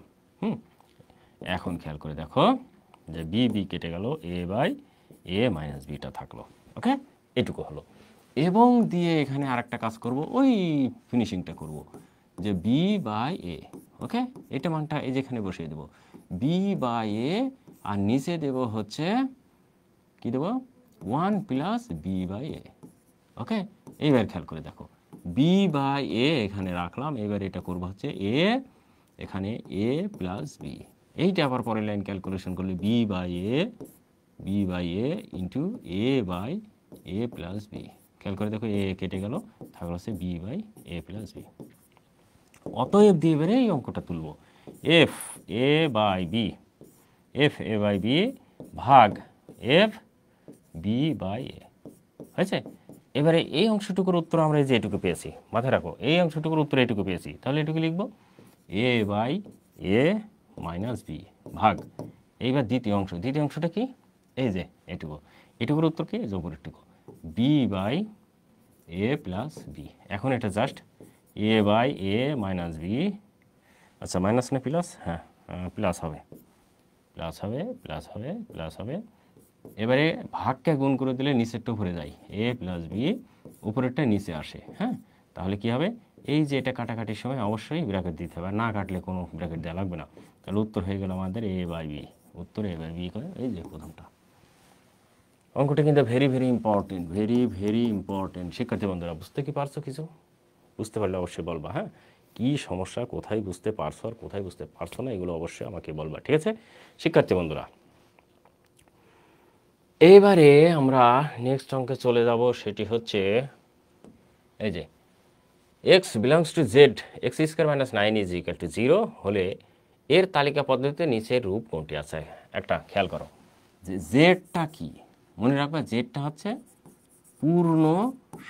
এখন খেয়াল করে দেখো যে বি বি কেটে গেল, এ বাই এ মাইনাস বিটা থাকলো। ওকে, এটুকু হলো। এবং দিয়ে এখানে আরেকটা কাজ করব, ওই ফিনিশিংটা করব যে বি বাই এ। ওকে, এটা মানটা এই যেখানে বসিয়ে দেব বি বাই এ, আর নিচে দেব হচ্ছে কি দেব 1 প্লাস বি বাই এ। ওকে, এইবার খেয়াল করে দেখো বি বাই এ এখানে রাখলাম, এবার এটা করবো হচ্ছে এ, এখানে এ প্লাস বি। এইটা আবার পরের লাইন ক্যালকুলেশন করলে B by A into A by A plus B. খেয়াল করে দেখো এ কেটে গেল, থাকলো হচ্ছে B by A plus B. অতএব দিয়ে এবারে এই অঙ্কটা তুলব, F A by B, F A by B ভাগ এফ বি বাই এ হয়েছে। এবারে এই অংশটুকুর উত্তর আমরা যে এটুকু পেয়েছি, মাথায় রাখো এই অংশটুকুর উত্তর এটুকু পেয়েছি, তাহলে এটুকু লিখব এ বাই এ মাইনাস বি ভাগ, এইবার দ্বিতীয় অংশ, দ্বিতীয় অংশটা কি এই যে এটুকু, এটুকুর উত্তর কি যে উপরেরটুকু B by A plus B. এখন এটা just A by A minus B, আচ্ছা মাইনাস না প্লাস, হ্যাঁ প্লাস হবে, প্লাস হবে, প্লাস হবে, প্লাস হবে। এবারে ভাগকে গুণ করে দিলে নিচেরটা উপরে যায়, এ প্লাস বি, উপরেরটা নিচে আসে। হ্যাঁ, তাহলে কি হবে এই যে এটা কাটাকাটির সময় অবশ্যই ব্র্যাকেট দিতে হবে, আর না কাটলে কোনো ব্র্যাকেট দেওয়া লাগবে না। তাহলে উত্তর হয়ে গেল আমাদের এ বাই বি, উত্তর এ বাই বি করে এই যে প্রথমটা। অঙ্কটা কিন্তু very very important, very very important. শিক্ষার্থী বন্ধুরা বুঝতে কি পারছো কিছু? বুঝতে পারলে অবশ্যই বলবা। হ্যাঁ, কী সমস্যা, কোথায় বুঝতে পারছো আর কোথায় বুঝতে পারছো না, এগুলো অবশ্যই আমাকে বলবা, ঠিক আছে শিক্ষার্থী বন্ধুরা? এবারে আমরা নেক্সট অঙ্কে চলে যাব, সেটি হচ্ছে এই যে x belongs to Z x square minus 9 is equal to 0 হলে এর তালিকা পদ্ধতিতে নিচের রূপ কোনটি আছে। একটা খেয়াল করো যে জেডটা কি, মনে রাখবে জেডটা হচ্ছে পূর্ণ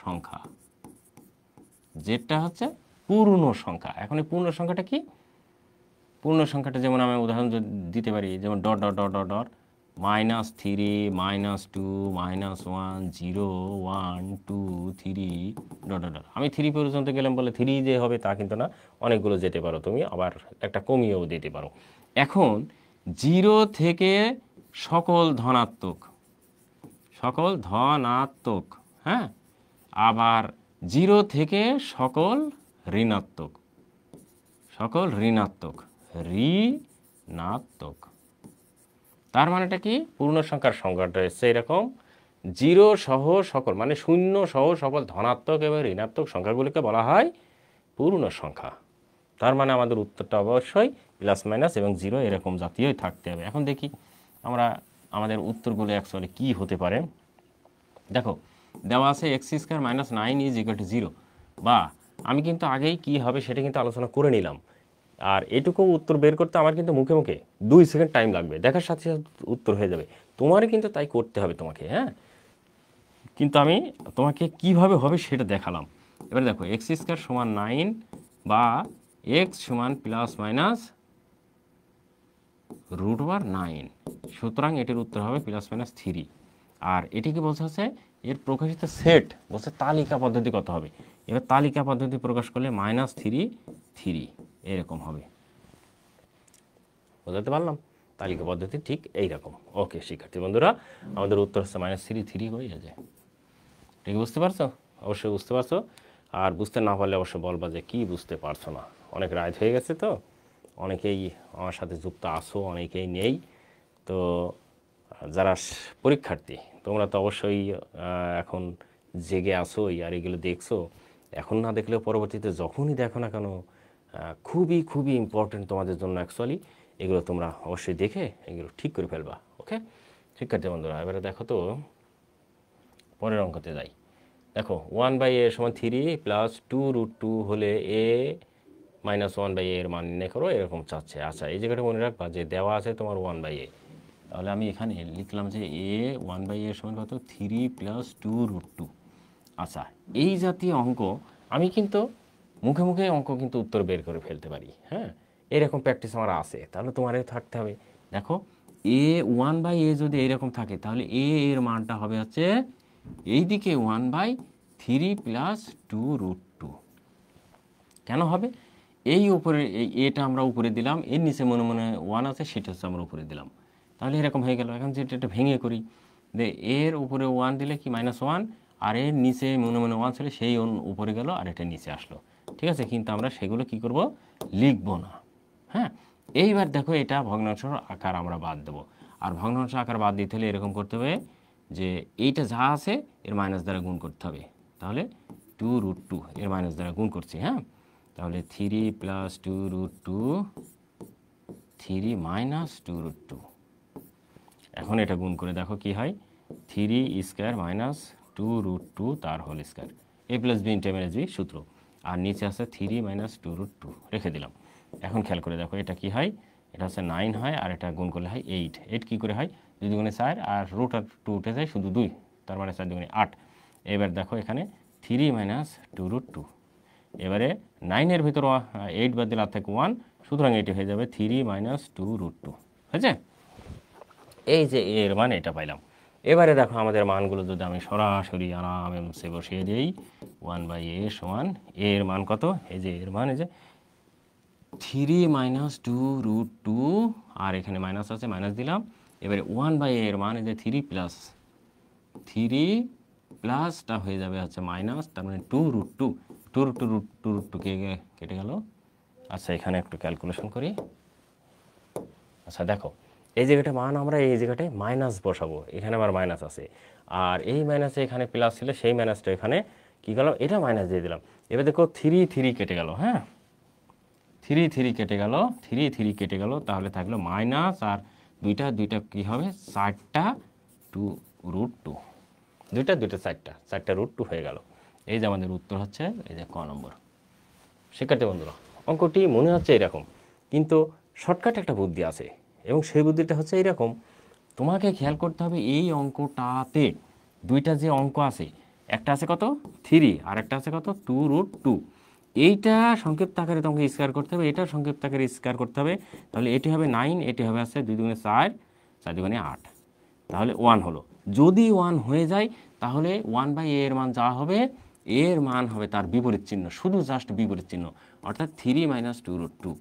সংখ্যা, জেডটা হচ্ছে পূর্ণ সংখ্যা। এখন এই পূর্ণ সংখ্যাটা কি, পূর্ণ সংখ্যাটা যেমন আমি উদাহরণ দিতে পারি, যেমন dot dot dot dot dot -3 -2 -1 0 1 2 3 dot dot dot. আমি 3 পর্যন্ত গেলাম বলে 3 যে হবে তা কিন্তু না, অনেকগুলো যেতে পারো তুমি, আবার একটা কমিয়েও দিতে পারো। এখন 0 থেকে সকল ধনাত্মক, সকল ধনাত্মক, হ্যাঁ, আবার 0 থেকে সকল ঋণাত্মক, সকল ঋণাত্মক, ঋণাত্মক। তার মানেটা কি, পূর্ণ সংখ্যার সংখ্যাটা হচ্ছে এরকম 0 সহ সকল, মানে 0 সহ সকল ধনাত্মক এবং ঋণাত্মক সংখ্যাগুলিকে বলা হয় পূর্ণ সংখ্যা। তার মানে আমাদের উত্তরটা অবশ্যই প্লাস মাইনাস এবং 0 এরকম জাতীয়ই থাকতে হবে। এখন দেখি আমরা আমাদের উত্তরগুলো অ্যাকচুয়ালি কী হতে পারে। দেখো দেওয়া আছে x square minus 9 is equal to 0, বা আমি কিন্তু আগেই কি হবে সেটা কিন্তু আলোচনা করে নিলাম, আর এটুকু উত্তর বের করতে আমার কিন্তু মুখে মুখে 2 সেকেন্ড টাইম লাগবে, দেখার সাথে সাথে উত্তর হয়ে যাবে, তোমারই কিন্তু তাই করতে হবে তোমাকে। হ্যাঁ, কিন্তু আমি তোমাকে কিভাবে হবে সেটা দেখালাম। এবারে দেখো এক্স স্কোয়ার সমান 9 বা এক্স সমান প্লাস মাইনাস √9, সুতরাং এটির উত্তর হবে প্লাস মাইনাস 3। আর এটিকে বলছে হচ্ছে এর প্রকাশিত সেট, বলছে তালিকা পদ্ধতি কত হবে। এবার তালিকা পদ্ধতি প্রকাশ করলে -3 3 এরকম হবে, বোঝাতে পারলাম? তালিকা পদ্ধতি ঠিক এইরকম। ওকে শিক্ষার্থী বন্ধুরা, আমাদের উত্তর হচ্ছে -3 3 হয়ে যায়। ঠিক বুঝতে পারছো? অবশ্যই বুঝতে পারছো। আর বুঝতে না পারলে অবশ্যই বলবা যে কি বুঝতে পারছো না। অনেক রাত হয়ে গেছে তো, অনেকেই আমার সাথে যুক্ত আসো, অনেকেই নেই। তো যারা পরীক্ষার্থী তোমরা তো অবশ্যই এখন জেগে আসোই আর এগুলো দেখছো। এখন না দেখলেও পরবর্তীতে যখনই দেখো না কেন খুবই খুবই ইম্পর্টেন্ট তোমাদের জন্য অ্যাকচুয়ালি। এগুলো তোমরা অবশ্যই দেখে এগুলো ঠিক করে ফেলবা। ওকে শিক্ষার্থী বন্ধুরা, এবারে দেখো তো পরের অঙ্কতে যাই। দেখো 1/a সমান 3 প্লাস 2√2 হলে a -1/a এর মান নির্ণয় করো, এরকম চাচ্ছে। আচ্ছা, এই জায়গাটা মনে রাখবা যে দেওয়া আছে তোমার 1/a, তাহলে আমি এখানে লিখলাম যে a 1/a সমান কত 3 প্লাস 2√2। আচ্ছা, এই জাতীয় অঙ্ক আমি কিন্তু মুখে মুখে অঙ্ক কিন্তু উত্তর বের করে ফেলতে পারি। হ্যাঁ, এরকম প্র্যাকটিস আমার আছে, তাহলে তোমার থাকতে হবে। দেখো a 1/a যদি এইরকম থাকে তাহলে a এর মানটা হবে হচ্ছে এইদিকে 1/3 প্লাস 2√2। কেন হবে? এই উপরে এই এটা আমরা উপরে দিলাম, এর নিচে মনে মনে 1 আছে, সেটা হচ্ছে আমরা উপরে দিলাম, তাহলে এরকম হয়ে গেল। এখন যেটা এটা ভেঙে করি, যে এর উপরে 1 দিলে কি -1, আর এর নিচে মনে মনে 1 ছিল, সেই উপরে গেল আর এটা নিচে আসলো। ঠিক আছে, কিন্তু আমরা সেগুলো কি করব, লিখব না। হ্যাঁ, এইবার দেখো এটা ভগ্নাংশ আকার আমরা বাদ দেবো। আর ভগ্নাংশ আকার বাদ দিতে হলে এরকম করতে হবে যে এইটা যা আছে এর মাইনাস দ্বারা গুণ করতে হবে। তাহলে 2√2 এর মাইনাস দ্বারা গুণ করছি। হ্যাঁ, তাহলে 3 প্লাস 2√2 3 মাইনাস 2√2। এখন এটা গুণ করে দেখো কি হয়, 3 স্কোয়ার মাইনাস 2√2 তার whole square, a plus B into minus B সূত্র। আর নিচে আছে 3 মাইনাস 2√2 রেখে দিলাম। এখন খেয়াল করে দেখো এটা কি হয়, এটা হচ্ছে 9 হয়, আর এটা গুণ করলে হয় 8। 8 কী করে হয়, 2 দুগুণে 4 আর রুট আর 2 উঠে যায়, শুধু 2, তার মানে 4 দুগুণে 8। এবার দেখো এখানে 3 মাইনাস 2√2, এবারে 9-এর ভিতর 8 বাদ দিলে আর থাকে 1, সুতরাং এটি হয়ে যাবে 3 মাইনাস 2√2। হয়েছে? এই যে এর মান এটা পাইলাম। এবারে দেখো আমাদের মানগুলো যদি আমি সরাসরি আরামসে বসিয়ে দিই, 1/a সমান এর মান কত, এই যে এর মান এই যে 3 মাইনাস 2√2, আর এখানে মাইনাস আছে, মাইনাস দিলাম। এবারে 1/a এর মান এই যে 3 প্লাসটা হয়ে যাবে হচ্ছে মাইনাস, তার মানে 2√2। 2√2 কেটে গেল। আচ্ছা, এখানে একটু ক্যালকুলেশন করি। আচ্ছা দেখো, এই জায়গাটা মান আমরা এই জায়গাটায় মাইনাস বসাবো, এখানে আবার মাইনাস আছে, আর এই মাইনাসে এখানে প্লাস ছিল, সেই মাইনাসটা এখানে কী গেল, এটা মাইনাস দিয়ে দিলাম। এবার দেখো 3 কেটে গেল। হ্যাঁ, 3 কেটে গেল, 3 কেটে গেল, তাহলে থাকলো মাইনাস, আর দুইটা কী হবে, 4টা 2√2, দুইটা 4টা √2 হয়ে গেল। এই যে আমাদের উত্তর হচ্ছে এই যে ক নম্বর। শিক্ষার্থী বন্ধুরা, অঙ্কটি মনে হচ্ছে এরকম, কিন্তু শর্টকাট একটা বুদ্ধি আছে, এবং সেই বুদ্ধিটা হচ্ছে এইরকম। তোমাকে খেয়াল করতে হবে এই অঙ্কটাতে দুইটা যে অঙ্ক আছে, একটা আছে কত 3, আর একটা আছে কত 2√2। এইটা সংক্ষিপ্ত আকারে তোমাকে স্কোয়ার করতে হবে, এটা সংক্ষিপ্ত আকারে স্কোয়ার করতে হবে। তাহলে এটি হবে 9, এটি হবে আছে 2 দুগুণে 4, 4 দুগুণে 8, তাহলে 1 হলো। যদি 1 হয়ে যায় তাহলে 1/a এর মান যা হবে, এর মান হবে তার বিপরীত চিহ্ন, শুধু জাস্ট বিপরীত চিহ্ন, অর্থাৎ 3 মাইনাস 2√2।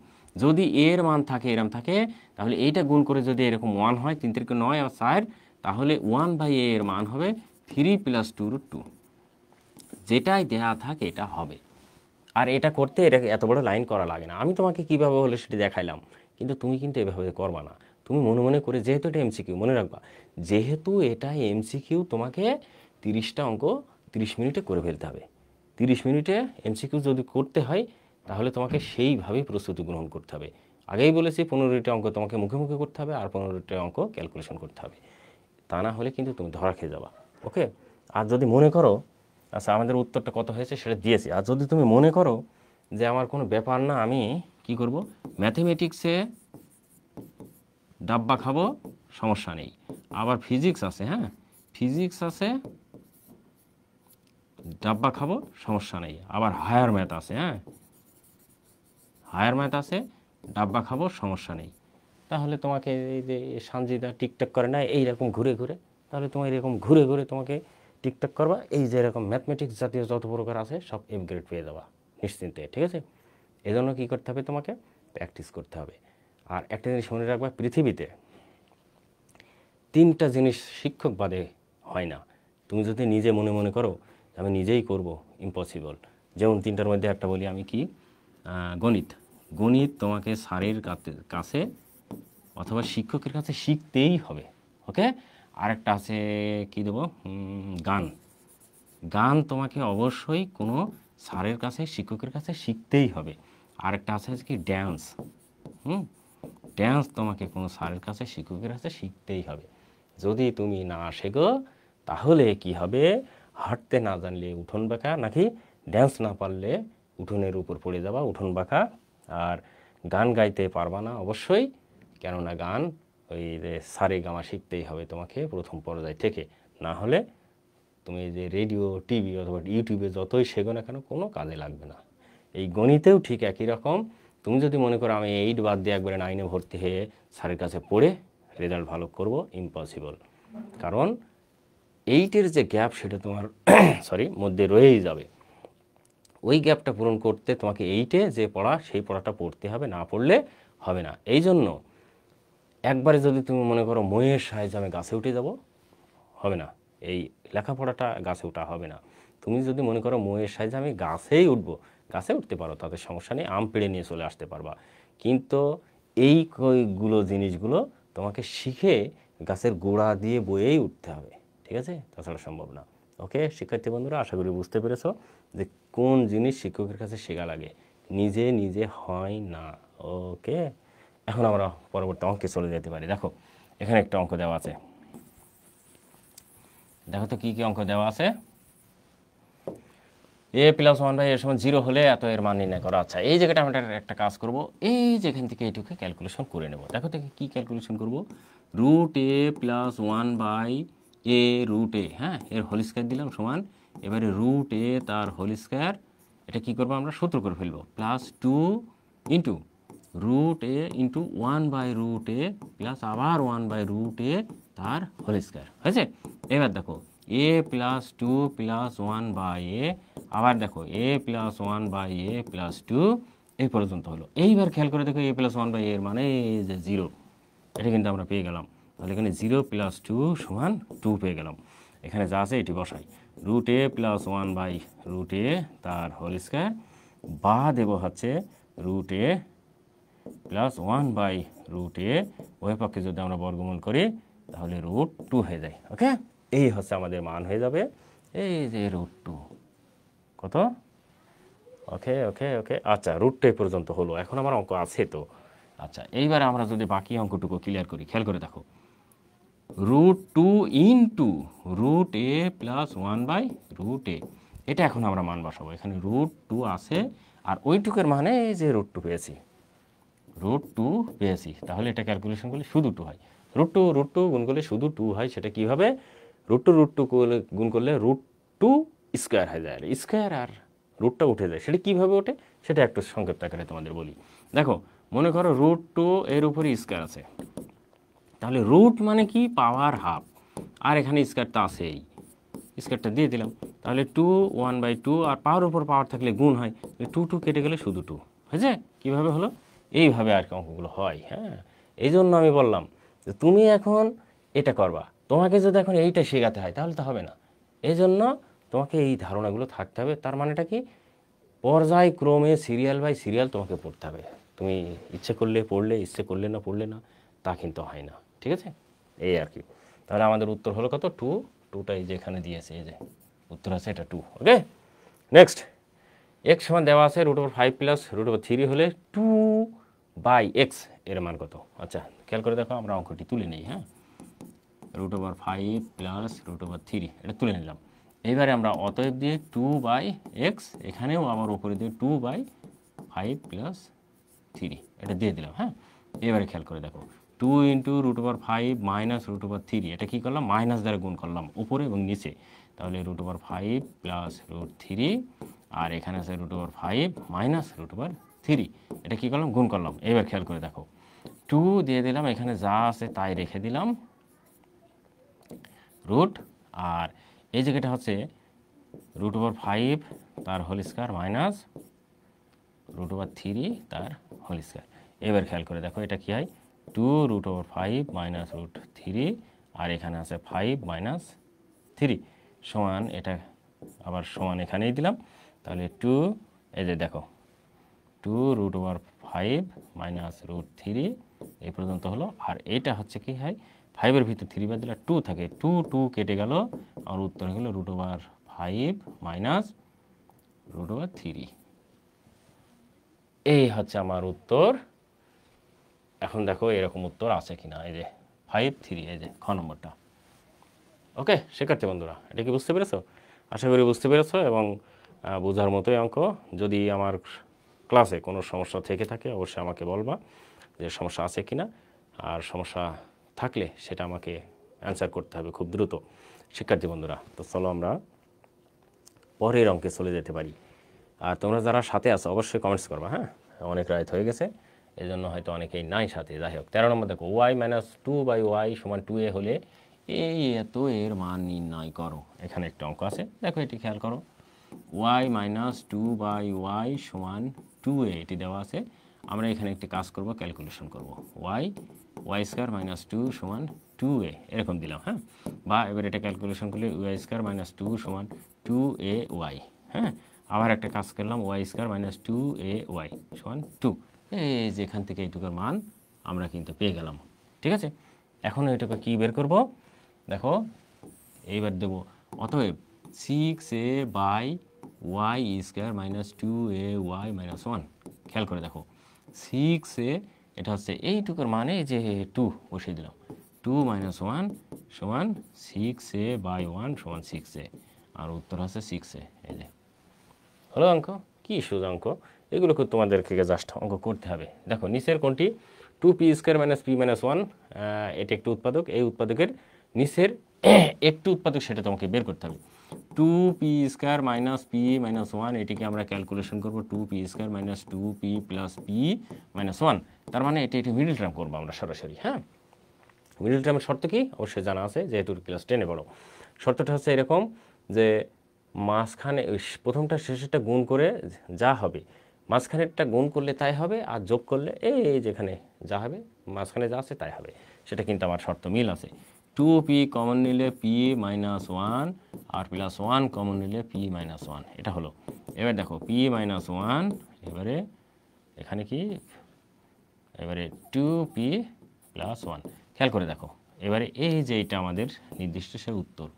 যদি এর মান থাকে এরম থাকে, তাহলে এইটা গুণ করে যদি এরকম 1 হয়, 3 3 9 আর 4, তাহলে 1/a এর মান হবে 3 প্লাস 2√2। যেটাই দেয়া থাকে এটা হবে। আর এটা করতে এটা এত বড় লাইন করা লাগে না, আমি তোমাকে কীভাবে হলে সেটি দেখাইলাম, কিন্তু তুমি কিন্তু এভাবে করবা না। তুমি মনে মনে করে, যেহেতু এটা এমসিকিউ, মনে রাখবা যেহেতু এটা এমসিকিউ, তোমাকে 30টা অঙ্ক 30 মিনিটে করে ফেলতে হবে। 30 মিনিটে এমসিকিউ যদি করতে হয়, তাহলে তোমাকে সেইভাবেই প্রস্তুতি গ্রহণ করতে হবে। আগেই বলেছি 15টা অঙ্ক তোমাকে মুখে মুখে করতে হবে, আর 15টা অঙ্ক ক্যালকুলেশন করতে হবে, তা না হলে কিন্তু তুমি ধরা খেয়ে যাবা। ওকে, আর যদি মনে করো, আচ্ছা আমাদের উত্তরটা কত হয়েছে সেটা দিয়েছি, আর যদি তুমি মনে করো যে আমার কোনো ব্যাপার না, আমি কি করব, ম্যাথমেটিক্সে ডাব্বা খাবো, সমস্যা নেই, আবার ফিজিক্স আছে, হ্যাঁ ফিজিক্স আছে, ডাব্বা খাবো, সমস্যা নেই, আবার হায়ার ম্যাথ আছে, হ্যাঁ হায়ার ম্যাথ আছে, ডাব্বা খাবো, সমস্যা নেই। তাহলে তোমাকে এই যে সানজিদা টিকটক করে না এইরকম ঘুরে ঘুরে, তাহলে তোমার এরকম ঘুরে ঘুরে তোমাকে টিকটক করবা, এই যে এরকম ম্যাথমেটিক্স জাতীয় যত প্রকার আছে সব এম গ্রেড পেয়ে যাবা নিশ্চিন্তে। ঠিক আছে, এই জন্য কী করতে হবে, তোমাকে প্র্যাকটিস করতে হবে। আর একটা জিনিস মনে রাখবা, পৃথিবীতে 3টা জিনিস শিক্ষক বাদে হয় না। তুমি যদি নিজে মনে মনে করো আমি নিজেই করব, ইম্পসিবল। যেমন 3টার মধ্যে একটা বলি আমি, কি গণিত। গণিত তোমাকে স্যারের কাছে অথবা শিক্ষকের কাছে শিখতেই হবে। ওকে, আরেকটা আছে কি দেবো, গান। গান তোমাকে অবশ্যই কোনো স্যারের কাছে, শিক্ষকের কাছে শিখতেই হবে। আরেকটা আছে কি ড্যান্স। ড্যান্স তোমাকে কোনো স্যারের কাছে, শিক্ষকের কাছে শিখতেই হবে। যদি তুমি না শেখো তাহলে কি হবে, হাঁটতে না জানলে উঠোন বাঁকা, নাকি ড্যান্স না পারলে উঠোনের উপর পড়ে যাবা, উঠোন বাঁকা। আর গান গাইতে পারবা না অবশ্যই, কেননা গান ওই যে সারে গামা শিখতেই হবে তোমাকে প্রথম পর্যায় থেকে। না হলে তুমি যে রেডিও, টিভি অথবা ইউটিউবে যতই শেখো না কেন কোনো কাজে লাগবে না। এই গণিতেও ঠিক একই রকম। তুমি যদি মনে করো আমি 8 বাদ দিয়ে একবারে 9-এ ভর্তি হয়ে স্যারের কাছে পড়ে রেজাল্ট ভালো করব, ইম্পসিবল। কারণ 8-এর যে গ্যাপ সেটা তোমার মধ্যে রয়েই যাবে। ওই গ্যাপটা পূরণ করতে তোমাকে 8-এ যে পড়া সেই পড়াটা পড়তে হবে, না পড়লে হবে না। এই জন্য একবারে যদি তুমি মনে করো ময়ের সাহায্যে আমি গাছে উঠে যাব, হবে না। এই লেখাপড়াটা গাছে ওঠা হবে না। তুমি যদি মনে করো ময়ের সাহায্যে আমি গাছেই উঠবো, গাছে উঠতে পারো, তাতে সমস্যা নেই, আম পেড়ে নিয়ে চলে আসতে পারবা। কিন্তু এইগুলো জিনিসগুলো তোমাকে শিখে গাছের গোড়া দিয়ে বয়েই উঠতে হবে, ঠিক আছে? তাছাড়া সম্ভব না। ওকে শিক্ষার্থী বন্ধুরা, আশা করি বুঝতে পেরেছো যে কোন জিনিস শিক্ষকের কাছে শেখা লাগে, নিজে নিজে হয় না। ওকে, এখন আমরা পরবর্তী অঙ্কে চলে যেতে পারি। দেখো এখানে একটা অঙ্ক দেওয়া আছে, দেখো তো কী কী অঙ্ক দেওয়া আছে। a + 1/a এর সমান 0 হলে এত এর মান নির্ণয় করো। আচ্ছা, এই জায়গাটা আমরা একটা কাজ করব, এই যেখান থেকে এইটুকু ক্যালকুলেশন করে নেব। দেখো তো কী ক্যালকুলেশন করব, √a + 1/a √a, হ্যাঁ, এর হোল স্কয়ার দিলাম সমান, এবারে √a তার হোল স্কয়ার, এটা কী করবো আমরা সূত্র করে ফেলবো, +2 into √a into 1/√a plus আবার 1/√a তার হোল স্কয়ার, হয়েছে? এবার দেখো a + 2 + 1/a, আবার দেখো a + 1/a + 2, এই পর্যন্ত হলো। এইবার খেয়াল করে দেখো a + 1/a এর মানে এই যে 0, এটা কিন্তু আমরা পেয়ে গেলাম। তাহলে এখানে 0 + 2 = 2 পেয়ে গেলাম। এখানে যা আছে এটি বসাই, √a + 1/√a তার হোল স্কয়ার, বা দেব হচ্ছে √a + 1/√a, ওই পক্ষে যদি আমরা বর্গমূল করি তাহলে √2 হয়ে যায়। ওকে, এই হচ্ছে আমাদের মান হয়ে যাবে, এই যে √2 কত। ওকে ওকে ওকে, আচ্ছা √2 পর্যন্ত হলো। এখন আমার অঙ্ক আছে তো। আচ্ছা, এইবার আমরা যদি বাকি অঙ্কটুকু ক্লিয়ার করি, খেয়াল করে দেখো, √2 ইন্টু √a + 1/√a, এটা এখন আমরা মান বসাবো। এখানে √2 আছে আর ওইটুকের মানে এই যে √2 পেয়েছি, √2 পেয়েছি। তাহলে এটা ক্যালকুলেশন করলে শুধু 2 হয়। √2 গুণ করলে শুধু 2 হয়। সেটা কীভাবে, √2 গুণ করলে √2 স্কোয়ার হয়ে যায়, স্কোয়ার আর রুটটা উঠে যায়। সেটা কীভাবে ওঠে সেটা একটু সংক্ষিপ্ত আকারে তোমাদের বলি। দেখো মনে করো √2 এর উপরে স্কোয়ার আছে, তাহলে রুট মানে কি, পাওয়ার হাফ, আর এখানে স্কোয়ারটা আছেই, স্কোয়ারটা দিয়ে দিলাম। তাহলে 2 1/2, আর পাওয়ার উপর পাওয়ার থাকলে গুণ হয়, 2 কেটে গেলে শুধু 2 হয়েছে। কীভাবে হলো, এইভাবে আর কি অঙ্কগুলো হয়। হ্যাঁ, এই জন্য আমি বললাম যে তুমি এখন এটা করবা, তোমাকে যদি এখন এইটা শেখাতে হয় তাহলে তো হবে না। এই জন্য তোমাকে এই ধারণাগুলো থাকতে হবে। তার মানেটা কি, পর্যায়ক্রমে সিরিয়াল বাই সিরিয়াল তোমাকে পড়তে হবে। তুমি ইচ্ছে করলে পড়লে, ইচ্ছে করলে না পড়লে না, তা কিন্তু হয় না, ঠিক আছে? এই আর কি। তাহলে আমাদের উত্তর হলো কত, 2টা এই যে এখানে দিয়েছে, এই যে উত্তর আছে এটা 2। ওকে, নেক্সট, x সমান দেওয়া আছে √5 + √3 হলে 2/x এর মান কত। আচ্ছা খেয়াল করে দেখো, আমরা অঙ্কটি তুলে নিই। হ্যাঁ, √5 + √3 এটা তুলে নিলাম। এইবারে আমরা অতএব দিয়ে 2/x, এখানেও আবার উপরে দিয়ে 2/5 + 3 এটা দিয়ে দিলাম। হ্যাঁ, এবারে খেয়াল করে দেখো, 2 × √5 - √3, এটা কী করলাম, মাইনাস দ্বারা গুণ করলাম উপরে এবং নিচে। তাহলে √5 + √3, আর এখানে আছে √5 - √3, এটা কী করলাম, গুণ করলাম। এবার খেয়াল করে দেখো, 2 দিয়ে দিলাম, এখানে যা আছে তাই রেখে দিলাম রুট, আর এই জায়গাটা হচ্ছে √5 তার হোল স্কয়ার মাইনাস √3 তার হোল স্কয়ার। এবার খেয়াল করে দেখো এটা কি হয়, 2 √5 - √3, আর এখানে আছে 5 - 3 সমান, এটা আবার সমান এখানেই দিলাম। তাহলে 2, এই যে দেখো 2 √5 - √3 এই পর্যন্ত হলো। আর এটা হচ্ছে কি হয়, 5-এর ভিতরে 3 বাদ দিলে 2 থাকে, 2 কেটে গেল, আর উত্তর হলো √5 মাইনাস √3। এই হচ্ছে আমার উত্তর। এখন দেখো এরকম উত্তর আছে কিনা, এই যে 5-3, এই যে খ নম্বরটা। ওকে শিক্ষার্থী বন্ধুরা, এটা কি বুঝতে পেরেছো? আশা করি বুঝতে পেরেছো, এবং বোঝার মতোই অঙ্ক। যদি আমার ক্লাসে কোনো সমস্যা থেকে থাকে অবশ্যই আমাকে বলবা যে সমস্যা আছে কিনা, আর সমস্যা থাকলে সেটা আমাকে অ্যান্সার করতে হবে খুব দ্রুত। শিক্ষার্থী বন্ধুরা, তো চলো আমরা পরের অঙ্কে চলে যেতে পারি। আর তোমরা যারা সাথে আছো অবশ্যই কমেন্টস করবা। হ্যাঁ, অনেক রাত হয়ে গেছে, এই জন্য হয়তো অনেকেই নাই সাথে। যাই হোক, 13 নম্বর দেখো, y-2/y = 2a হলে এই এত এর মান নির্ণয় করো। এখানে একটা অঙ্ক আছে, দেখো এটি খেয়াল করো। y-2/y = 2a এটি দেওয়া আছে। আমরা এখানে একটি কাজ করব, ক্যালকুলেশন করব। y² - 2 = 2a এরকম দিলাম। হ্যাঁ, বা এবার এটা ক্যালকুলেশন করলে y² - 2 = 2ay। হ্যাঁ, আবার একটা কাজ করলাম, y² - 2ay = 2। এই যেখান থেকে এইটুকুর মান আমরা কিন্তু পেয়ে গেলাম। ঠিক আছে, এখন এইটুকু কি বের করব দেখো, এইবার দেব অতএব 6a/y² - 2ay - 1। খেয়াল করে দেখো, 6a এটা হচ্ছে এইটুকুর মানে যে 2 বসিয়ে দিলাম, 2 - 1 = 6a/1 = 6a, আর উত্তর হচ্ছে 6a। এই যে হলো অঙ্ক। কি সোজা অঙ্ক, এগুলোকে তোমাদেরকে জাস্ট অঙ্ক করতে হবে। দেখো নিচের কোনটি 2p² - p - 1, এটি একটি উৎপাদক। এই উৎপাদকের নিচের একটি উৎপাদক সেটা তোমাকে বের করতে হবে। 2p² - p - 1 এটিকে আমরা ক্যালকুলেশন করব 2p² - 2p + p - 1। তার মানে এটি মিডল টার্ম করবো আমরা সরাসরি। হ্যাঁ, মিডল টার্মের শর্ত কি অবশ্যই জানা আছে, যেহেতু ক্লাস 10-এ পড়ো। শর্তটা হচ্ছে এরকম যে মাঝখানে প্রথমটা শেষেরটা গুণ করে যা হবে, মাঝখানেরটা গুণ করলে তাই হবে, আর যোগ করলে এই যেখানে যা হবে মাঝখানে যা আছে তাই হবে। সেটা কিন্তু আমার শর্ত মিল আছে। 2p কমন নিলে p - 1, আর +1 কমন নিলে p - 1, এটা হলো। এবার দেখো p - 1, এবারে এখানে কি, এবারে 2p + 1। খেয়াল করে দেখো, এবারে এই যে এটা আমাদের নির্দিষ্ট সে উত্তর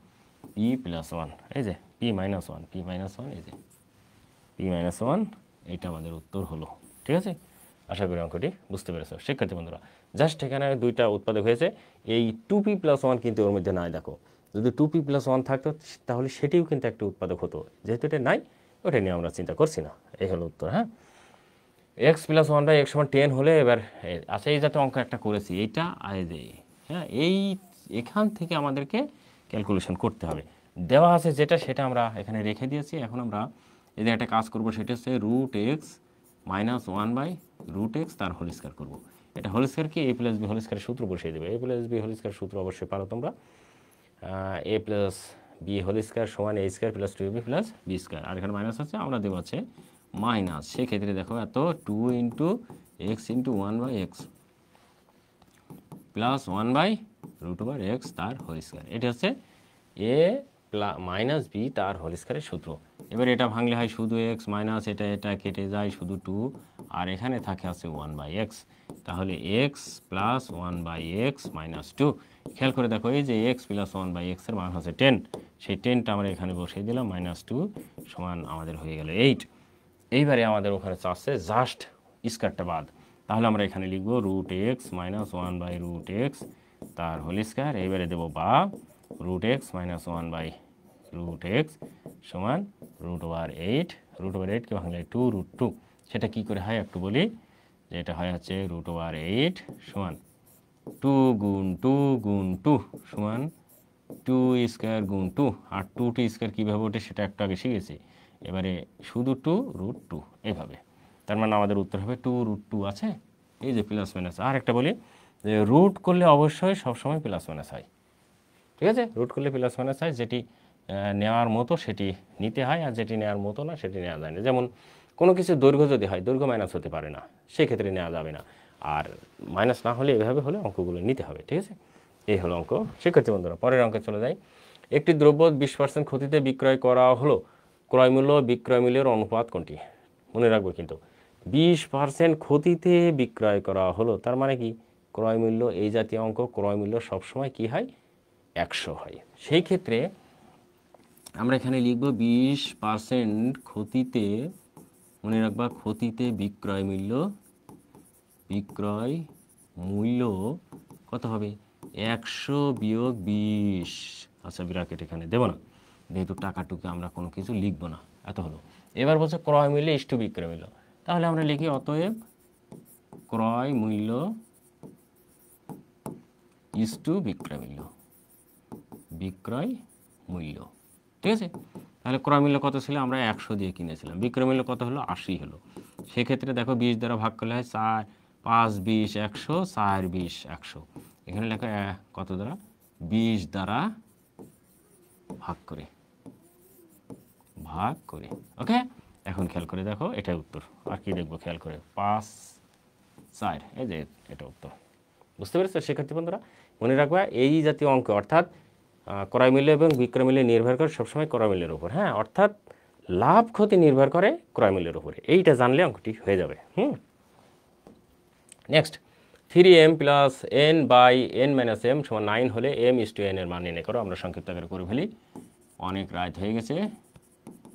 p + 1, এই যে p - 1, p - 1, এই যে p - 1, এইটা আমাদের উত্তর হলো। ঠিক আছে, আশা করি অঙ্কটি বুঝতে পেরেছো শিক্ষার্থী বন্ধুরা। জাস্ট এখানে দুইটা উৎপাদক হয়েছে, এই 2p + 1 কিন্তু ওর মধ্যে নাই। দেখো যদি 2p + 1 থাকতো তাহলে সেটিও কিন্তু একটা উৎপাদক হতো, যেহেতু এটা নাই ওটা নিয়ে আমরা চিন্তা করছি না। এই হলো উত্তর। হ্যাঁ, x + 1/x = 10 হলে এবার আচ্ছা, এই যাতে অঙ্ক একটা করেছি এইটা আর যে, হ্যাঁ, এই এখান থেকে আমাদেরকে ক্যালকুলেশন করতে হবে। দেওয়া আছে যেটা সেটা আমরা এখানে রেখে দিয়েছি। এখন আমরা এদের একটা কাজ করব, সেটা হচ্ছে √x - 1/√x তার হোল স্কয়ার করব। এটা হোল স্কয়ার কি, a + b হোল স্কয়ারের সূত্র বসিয়ে দেবে। a + b হোল স্কয়ার সূত্র অবশ্যই পারো তোমরা। a + b whole square = a² + 2ab + b²। আর এখানে মাইনাস আছে, আমরা দেবো আছে মাইনাস। সেক্ষেত্রে দেখো এত 2 × x × 1/x + 1/√x তার হোল স্কয়ার। এটা হচ্ছে a - b তার হোল স্কয়ারের সূত্র। এবার এটা ভাঙলে হয় শুধু x মাইনাস এটা কেটে যায় শুধু 2, আর এখানে থাকে আছে 1/x। তাহলে x + 1/x - 2। খেয়াল করে দেখো, এই যে x + 1/x এর মান হচ্ছে 10, সেই 10টা আমরা এখানে বসিয়ে দিলাম, -2 সমান আমাদের হয়ে গেল 8। এইবারে আমাদের ওখানে চাচ্ছে জাস্ট স্কয়ারটা বাদ, তাহলে আমরা এখানে লিখব √x - 1/√x তার হোল স্কয়ার। এইবারে দেবো বা √x - 1/√x সমান √8। √8 কে ভাঙলে 2√2। সেটা কি করে হয় একটু বলি, যে এটা হয় হচ্ছে √8 সমান 2 × 2 × 2 সমান 2² × 2, আর 2t² কীভাবে ওঠে সেটা একটু আগে শিখেছি। এবারে শুধু 2√2 এইভাবে। তার মানে আমাদের উত্তর হবে 2√2 আছে। এই যে প্লাস মাইনাস। আর একটা বলি যে রুট করলে অবশ্যই সবসময় প্লাস মাইনাস হয়। ঠিক আছে, রুট করলে প্লাস মাইনাস হয়, যেটি নেওয়ার মতো সেটি নিতে হয়, আর যেটি নেওয়ার মতো না সেটি নেওয়া যায় না। যেমন কোনো কিছু দৈর্ঘ্য যদি হয়, দৈর্ঘ্য মাইনাস হতে পারে না, সেক্ষেত্রে নেওয়া যাবে না। আর মাইনাস না হলে এভাবে হলে অঙ্কগুলো নিতে হবে। ঠিক আছে, এই হলো অঙ্ক। শিক্ষার্থী বন্ধুরা, পরের অঙ্কে চলে যাই। একটি দ্রব্য 20% ক্ষতিতে বিক্রয় করা হলো, ক্রয় মূল্য বিক্রয় মূল্যের অনুপাত কোনটি? মনে রাখবো কিন্তু 20% ক্ষতিতে বিক্রয় করা হলো, তার মানে কি ক্রয় মূল্য এই জাতীয় অঙ্ক ক্রয় মূল্য সবসময় কী হয় 100 হয়। সেই ক্ষেত্রে আমরা এখানে লিখব 20% ক্ষতিতে, মনে রাখবা ক্ষতিতে বিক্রয় মূল্য কত হবে 100 বিয়োগ 20। আচ্ছা ব্র্যাকেট এখানে দেব না, যেহেতু টাকাটুকু আমরা কোনো কিছু লিখব না, এত হলো। এবার বলছে ক্রয় মূল্য ইস্টু বিক্রয় মূল্য, তাহলে আমরা লিখি অতএব ক্রয় মূল্য ইস্টু বিক্রয় মূল্য, ঠিক আছে। তাহলে ক্রয় মূল্য কত ছিল, আমরা 100 দিয়ে কিনেছিলাম, বিক্রয় মূল্য কত হলো 80 হলো। সেক্ষেত্রে দেখো 20 দ্বারা ভাগ করলে হয় 4, 5 20 100, 4 20 100। এখানে লেখা কত দ্বারা 20 দ্বারা ভাগ করে, ওকে। এখন খেয়াল করে দেখো, এটাই উত্তর। আর কি দেখবো খেয়াল করে, 5 4, এই যে এটা উত্তর। বুঝতে পেরেছো শিক্ষার্থী বন্ধুরা? মনে রাখবা এই জাতীয় অঙ্ক অর্থাৎ ক্রয় মূল্য এবং বিক্রয় মূল্য নির্ভর করে সবসময় ক্রয় মূল্যের উপর, হ্যাঁ, অর্থাৎ লাভ ক্ষতি নির্ভর করে ক্রয় মূল্যের উপরে। এইটা জানলে অঙ্কটি হয়ে যাবে। Next, 3m + n / n - m = 9 হলে m/n এর মান নির্ণয় করো। আমরা সংক্ষিপ্ত আকারে করে ফেলি, অনেক রাত হয়ে গেছে,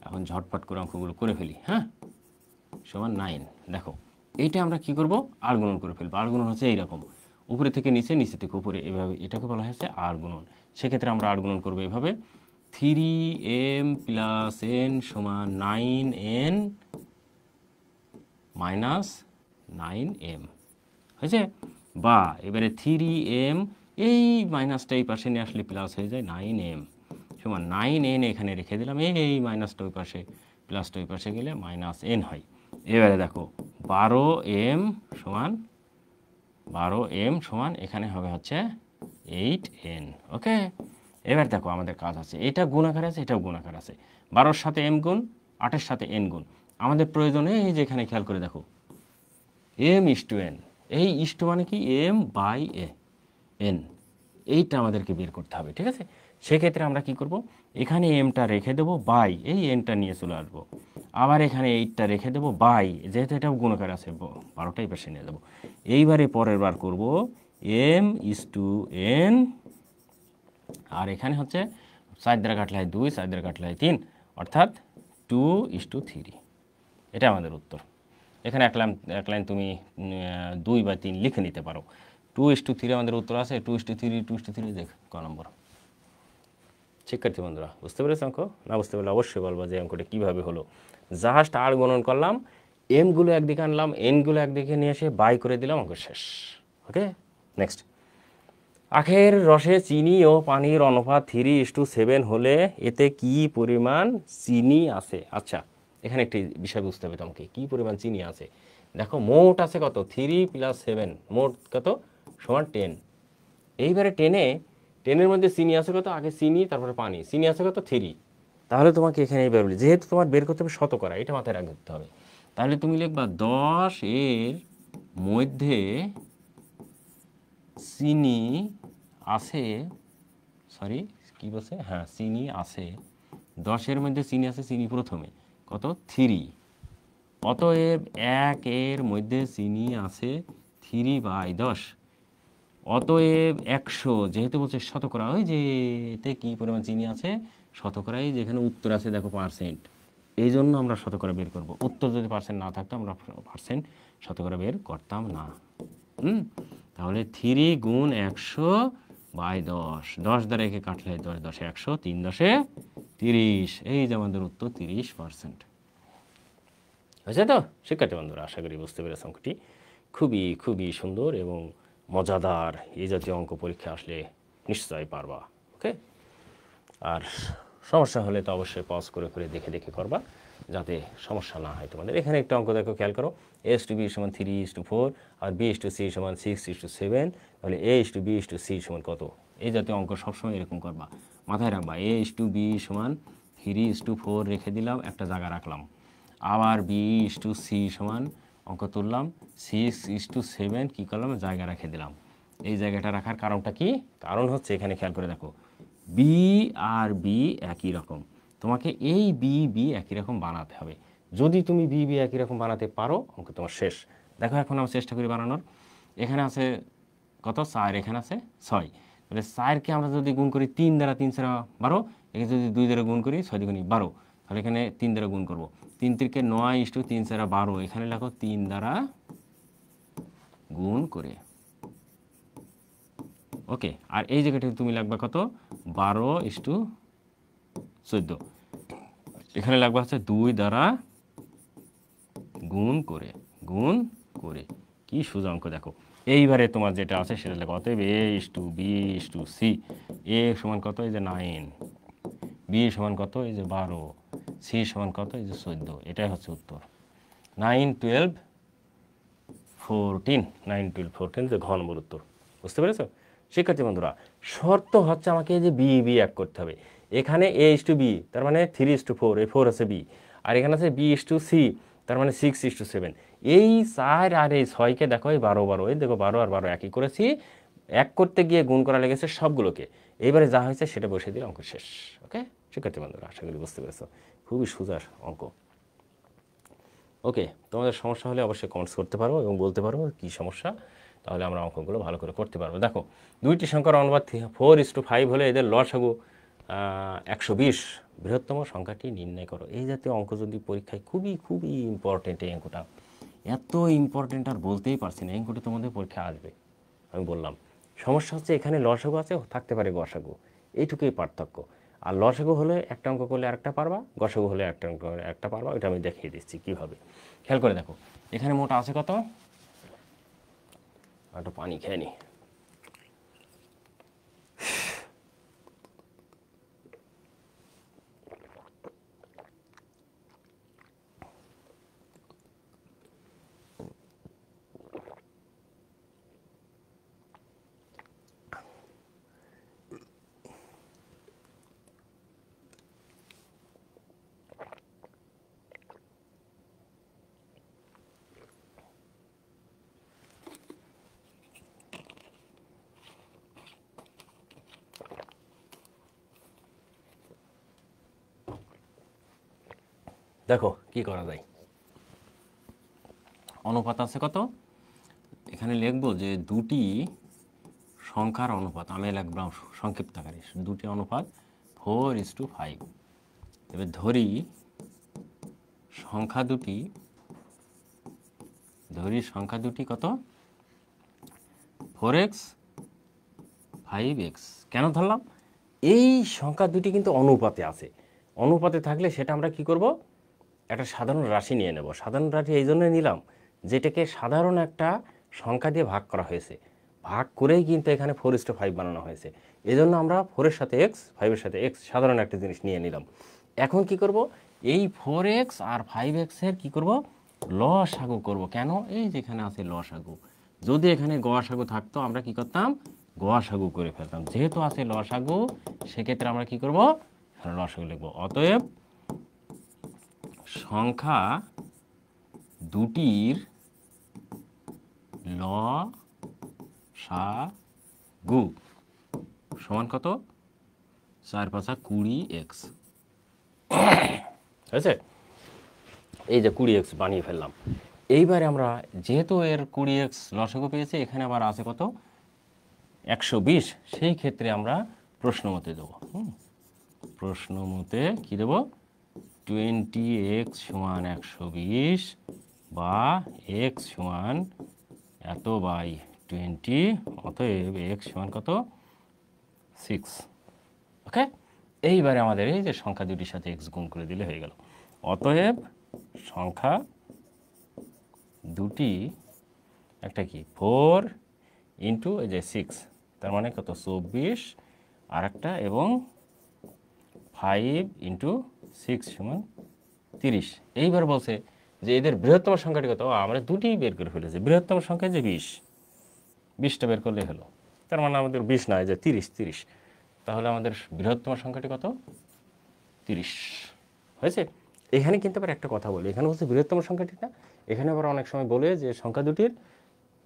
এখন ঝটপট করে অঙ্কগুলো করে ফেলি। হ্যাঁ, সমান 9। দেখো এইটা আমরা কি করব, আর গুণন করে ফেলবো। আর গুণন হচ্ছে এইরকম, উপরে থেকে নিচে, নিচে থেকে উপরে, এভাবে এটাকে বলা হয়েছে আর গুণন। সেক্ষেত্রে আমরা আর গুণন করবো এভাবে, 3m + n = 9n - 9m হয়েছে। বা এবারে 3m, এই মাইনাসটা এই পাশে নিয়ে আসলে প্লাস হয়ে যায়, 9m সমান 9n এখানে রেখে দিলাম, এই মাইনাসটা ওই পাশে, প্লাসটা ওই পাশে গেলে -n হয়। এবারে দেখো 12m সমান এখানে হবে হচ্ছে 8n, ওকে। এবার দেখো আমাদের কাজ আছে, এটা গুণাকার আছে, এটাও গুণাকার আছে, 12-র সাথে m গুণ, 8-এর সাথে n গুণ। আমাদের প্রয়োজনে এই যে এখানে খেয়াল করে দেখো m/n, এই ইস্টু মানে কি m/n, এইটা আমাদেরকে বের করতে হবে, ঠিক আছে। সেক্ষেত্রে আমরা কি করব, এখানে এমটা রেখে দেবো, বাই এই এনটা নিয়ে চলে আসবো, আবার এখানে এইটটা রেখে দেবো, বাই যেহেতু এটাও গুণকার আছে 12টাই পাশে নিয়ে যাবো। এইবারে পরের বার করব m/n, আর এখানে হচ্ছে 4 দ্বারা কাটলে হয় 2, 4 দ্বারা কাটলে হয় 3, অর্থাৎ 2/3। এটা আমাদের উত্তর। এখানে এক লাইন তুমি 2 বা 3 লিখে নিতে পারো। 2/3 আমাদের উত্তর আছে। 2/3 দেখ ক নম্বর। শিক্ষার্থী বন্ধুরা বুঝতে পেরেছ অঙ্ক? না বুঝতে পারলে অবশ্যই বলবো যে অঙ্কটা কীভাবে হলো। জাস্ট আর গণন করলাম, এমগুলো একদিকে আনলাম, এনগুলো একদিকে নিয়ে এসে বাই করে দিলাম, অঙ্ক শেষ। ওকে, নেক্সট। আখের রসে চিনি ও পানির অনুপাত 3:7 হলে এতে কি পরিমাণ চিনি আছে? আচ্ছা, এখানে একটি বিষয় বুঝতে হবে তোমাকে, কি পরিমাণ চিনি আছে। দেখো মোট আছে কত, 3 + 7, মোট কত সমান 10। এইবারে 10-এর মধ্যে চিনি আছে কত, আগে চিনি তারপরে পানি, চিনি আছে কত 3। তাহলে তোমাকে এখানে এই বেরোলি, যেহেতু তোমার বের করতে হবে শতকরা, এটা মাথায় রাখতে হবে। তাহলে তুমি লিখবা 10-এর মধ্যে চিনি আছে, সরি কি বলছে, হ্যাঁ চিনি আছে, 10-এর মধ্যে চিনি আছে, চিনি প্রথমে কত 3, অতএব 1-এর মধ্যে চিনি আছে 3/10, অতএব 100, যেহেতু বলছে শতকরা, ওই যে এতে কী পরিমাণ চিনি আছে শতকরাই, যেখানে উত্তর আছে দেখো পার্সেন্ট, এই জন্য আমরা শতকরা বের করব। উত্তর যদি পার্সেন্ট না থাকতো আমরা পার্সেন্ট শতকরা বের করতাম না। তাহলে 3 গুণ 100/10, 10 দ্বারা একে কাটলে 10 × 100, 3 × 30, এই যে আমাদের উত্তর 30%। হয়েছে তো শিক্ষার্থী বন্ধুরা? আশা করি বুঝতে পেরেছ অঙ্কটি খুবই খুবই সুন্দর এবং মজাদার। এই জাতীয় অঙ্ক পরীক্ষা আসলে নিশ্চয়ই পারবা। ওকে, আর সমস্যা হলে তো অবশ্যই পজ করে করে দেখে দেখে করবা, যাতে সমস্যা না হয় তোমাদের। এখানে একটা অঙ্ক দেখো, খেয়াল করো, a/b = 3:4 আর b/c = 6:7, তাহলে a/b/c সমান কত? এই জাতীয় অঙ্ক সবসময় এরকম করবা, মাথায় রাখবা। a/b = 3:4 রেখে দিলাম, একটা জায়গা রাখলাম, আবার b/c সমান অঙ্ক তুললাম 6:7, কী করলাম, জায়গা রেখে দিলাম। এই জায়গাটা রাখার কারণটা কি? কারণ হচ্ছে এখানে খেয়াল করে দেখো, বি আর বি একই রকম, তোমাকে এই বি একই রকম বানাতে হবে। যদি তুমি বি একই রকম বানাতে পারো, অঙ্ক তোমার শেষ। দেখো এখন আমরা চেষ্টা করি বানানোর। এখানে আছে কত 4, এখানে আছে 6, তাহলে 4কে আমরা যদি গুণ করি 3 দ্বারা, 3 4 12, এখানে যদি 2 দ্বারা গুণ করি 6 দ্বিগুণী 12, তাহলে এখানে 3 দ্বারা গুণ করব, 3 3 9 3 4 12, এখানে লেখো 3 দ্বারা গুণ করে। ওকে, আর এই জায়গাটা তুমি লাগবে কত 12:14, এখানে লাগবে হচ্ছে 2 দ্বারা গুণ করে, গুণ করে। কি সোজা অঙ্ক দেখো। এইবারে তোমার যেটা আছে সেটা লেখো, অতএব A:B:C, A সমান কত, এই যে 9, B সমান কত, এই যে 12, C সমান কত, এই যে 14, এটাই হচ্ছে উত্তর। 9 12 14, 9 12 14 যে ঘ নম্বর উত্তর। বুঝতে পেরেছো শিক্ষার্থী বন্ধুরা? শর্ত হচ্ছে আমাকে এই যে বি এক করতে হবে। এখানে A:B, তার মানে 3:4, এই 4 আছে বি, আর এখানে আছে B:C, তার মানে 6:7। এই 4 আর এই 6কে দেখো, এই 12 12, এই দেখো 12 আর 12 একই করেছি, এক করতে গিয়ে গুণ করা লেগেছে সবগুলোকে। এইবারে যা হয়েছে সেটা বসিয়ে দিলে অঙ্ক শেষ। ওকে শিক্ষার্থী বন্ধুরা, আশা করি বুঝতে পেরেছো, খুবই সোজা অঙ্ক। ওকে, তোমাদের সমস্যা হলে অবশ্যই কমেন্টস করতে পারো এবং বলতে পারো কী সমস্যা, তাহলে আমরা অঙ্কগুলো ভালো করে করতে পারবো। দেখো, দুইটি সংখ্যার অনুপাত 4:5 হলে এদের লসাগু 120, বৃহত্তম সংখ্যাটি নির্ণয় করো। এই জাতীয় অঙ্ক যদি পরীক্ষায়, খুবই খুবই ইম্পর্টেন্ট এই অঙ্কটা, এত ইম্পর্টেন্ট আর বলতেই পারছি না, এই অঙ্কটা তোমাদের পরীক্ষা আসবে। আমি বললাম সমস্যা হচ্ছে এখানে লসাগু আছে, থাকতে পারে গসাগু, এইটুকুই পার্থক্য। আর লসাগু হলে একটা অঙ্ক করলে আরেকটা পারবা, গসাগু হলে একটা অঙ্ক করলে একটা পারবা, এটা আমি দেখিয়ে দিচ্ছি কীভাবে। খেয়াল করে দেখো, এখানে মোট আছে কত, একটা পানি খেয়ে নি। দেখো কি করা যায়। অনুপাত আছে কত, এখানে লিখবো যে দুটি সংখ্যার অনুপাত, আমি লিখলাম সংক্ষিপ্ত আকারে, দুটি অনুপাত 4:5। এবার ধরি সংখ্যা দুটি কত, 4x 5x। কেন ধরলাম, এই সংখ্যা দুটি কিন্তু অনুপাতে আছে, অনুপাতে থাকলে সেটা আমরা কি করব, একটা সাধারণ রাশি নিয়ে নেব। সাধারণ রাশি এই জন্য নিলাম যেটাকে সাধারণ একটা সংখ্যা দিয়ে ভাগ করা হয়েছে, ভাগ করেই কিন্তু এখানে 4:5 বানানো হয়েছে। এই জন্য আমরা 4-এর সাথে x, 5-এর সাথে x সাধারণ একটা জিনিস নিয়ে নিলাম। এখন কি করব, এই 4x আর 5x এর কি করব, লসাগু করব। কেন, এই যেখানে আছে লসাগু, যদি এখানে গসাগু থাকতো আমরা কি করতাম, গসাগু করে ফেলতাম। যেহেতু আছে লসাগু, সেক্ষেত্রে আমরা কি করব, লসাগু লিখব। অতএব সংখ্যা দুটির লসাগু সমান কত, 4×5 20x। হয়েছে, এই যে 20x বানিয়ে ফেললাম। এইবারে আমরা যেহেতু এর 20x লসাগু পেয়েছি, এখানে আবার আছে কত, 120, সেই ক্ষেত্রে আমরা প্রশ্ন মতে দেবো। প্রশ্ন মতে কী দেবো, 20x সমান 120 বা x সমান এত বাই 20, অতএব x সমান কত, 6। ওকে, এইবারে আমাদের এই যে সংখ্যা দুটির সাথে x গুণ করে দিলে হয়ে গেল। অতএব সংখ্যা দুটি, একটা কি 4 ইন্টু এই যে 6, তার মানে কত 24, আর একটা এবং 5 ইন্টু 6 সমান 30। এইবার বলছে যে এদের বৃহত্তম সংখ্যাটি কত, আমরা দুটি বের করে ফেলেছি। বৃহত্তম সংখ্যা যে 20টা বের করলে হলো, তার মানে আমাদের 20 নয়, যে 30। তাহলে আমাদের বৃহত্তম সংখ্যাটি কত, 30 হয়েছে। এখানে কিন্তু আবার একটা কথা বলি, এখানে বলছে বৃহত্তম সংখ্যাটি না, এখানে আবার অনেক সময় বলে যে সংখ্যা দুটির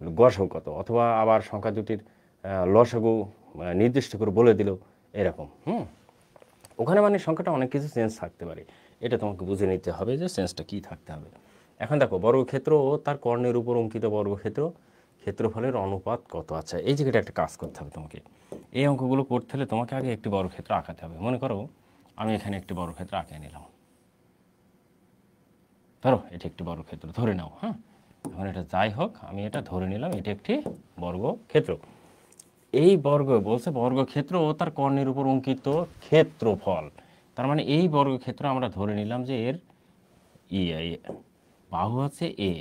গসাগু কত, অথবা আবার সংখ্যা দুটির লসাগু নির্দিষ্ট করে বলে দিল, এরকম। ওখানে মানে সংখ্যাটা অনেক কিছু চেঞ্জ থাকতে পারে, এটা তোমাকে বুঝে নিতে হবে যে চেঞ্জটা কী থাকতে হবে। এখন দেখো, বর্গক্ষেত্র ও তার কর্ণের উপর অঙ্কিত বর্গক্ষেত্র ক্ষেত্রফলের অনুপাত কত। আচ্ছা এই জায়গাটা একটা কাজ করতে হবে তোমাকে। এই অঙ্কগুলো করতে হলে তোমাকে আগে একটি বর্গক্ষেত্র আঁকাতে হবে। মনে করো আমি এখানে একটি বর্গক্ষেত্র আঁকে নিলাম, ধরো এটি একটি বর্গক্ষেত্র ধরে নাও। হ্যাঁ, এখন এটা যাই হোক আমি এটা ধরে নিলাম, এটি একটি বর্গক্ষেত্র। এই বলছে বর্গক্ষেত্র ও তার কর্ণের উপর অঙ্কিত ক্ষেত্রফল। তার মানে এই বর্গক্ষেত্র আমরা ধরে নিলাম যে এর বাহু আছে এ।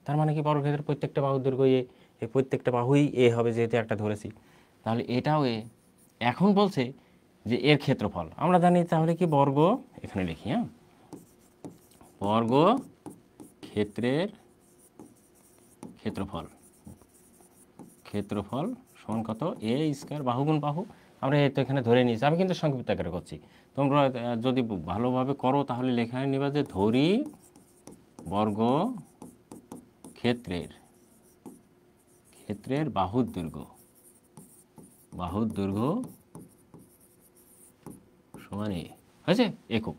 তার মানে কি বর্গক্ষেত্রের প্রত্যেকটা বাহুর দৈর্ঘ্য এ, এই প্রত্যেকটা বাহুই এ হবে যেহেতু একটা ধরেছি, তাহলে এটাও এ। এখন বলছে যে এর ক্ষেত্রফল আমরা জানি, তাহলে কি বর্গ এখানে লিখি, হ্যাঁ, বর্গ ক্ষেত্রের ক্ষেত্রফল সমান কত, এ স্কয়ার বাহু গুণ বাহু। আমরা এই তো এখানে ধরে নিয়েছি, আমি কিন্তু সংক্ষিপ্ত আকারে করছি। তোমরা যদি ভালোভাবে করো তাহলে লেখা নিবা যে ধরি বর্গ ক্ষেত্রের বাহুর দৈর্ঘ্য সমান এ, হয়েছে, একক।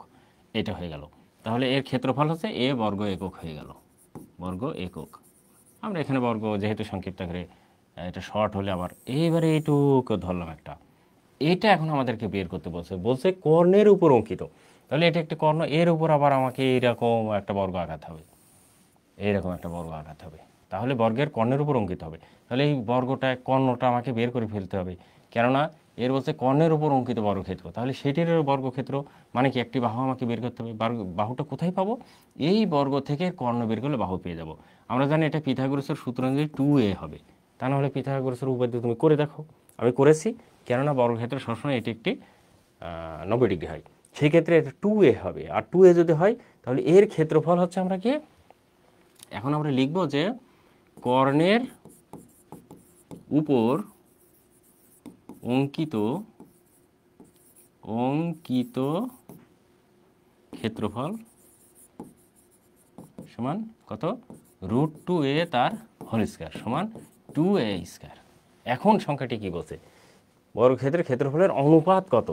এটা হয়ে গেল। তাহলে এর ক্ষেত্রফল হচ্ছে এ বর্গ একক হয়ে গেল, বর্গ একক। আমরা এখানে বর্গ যেহেতু সংক্ষিপ্ত করে, এটা শর্ট হলে আবার এইবারে এইটুকু ধরলাম একটা। এটা এখন আমাদেরকে বের করতে বলছে কর্ণের উপর অঙ্কিত। তাহলে এটা একটা কর্ণ, এর উপর আবার আমাকে এইরকম একটা বর্গ আঘাত হবে, এইরকম একটা বর্গ আঘাত হবে। তাহলে বর্গের কর্ণের উপর অঙ্কিত হবে। তাহলে এই কর্ণটা আমাকে বের করে ফেলতে হবে, কেননা এর বলছে কর্ণের উপর অঙ্কিত বর্গক্ষেত্র। তাহলে সেটির বর্গক্ষেত্র মানে কি একটি বাহু আমাকে বের করতে হবে। বাহুটা কোথায় পাবো, এই বর্গ থেকে কর্ণ বের করলে বাহু পেয়ে যাব। আমরা জানি এটা পিথাগোরাসের সূত্র অনুযায়ী 2a হবে। তা না হলে পিথাগোরাসের উপপাদ্য তুমি করে দেখো। আমি করেছি, কেননা বর্গক্ষেত্র সবসময় এটি একটি 90 ডিগ্রি হয়, সেই ক্ষেত্রে এটা 2a হবে। আর 2a যদি হয় তাহলে এর ক্ষেত্রফল হচ্ছে, আমরা কি এখন আমরা লিখব যে কর্ণের উপর অঙ্কিত ক্ষেত্রফল সমান কত, √2a তার হোল স্কয়ার সমান 2a স্কয়ার। এখন সংখ্যাটি কি বলছে, বর্গক্ষেত্রের ক্ষেত্রফলের অনুপাত কত।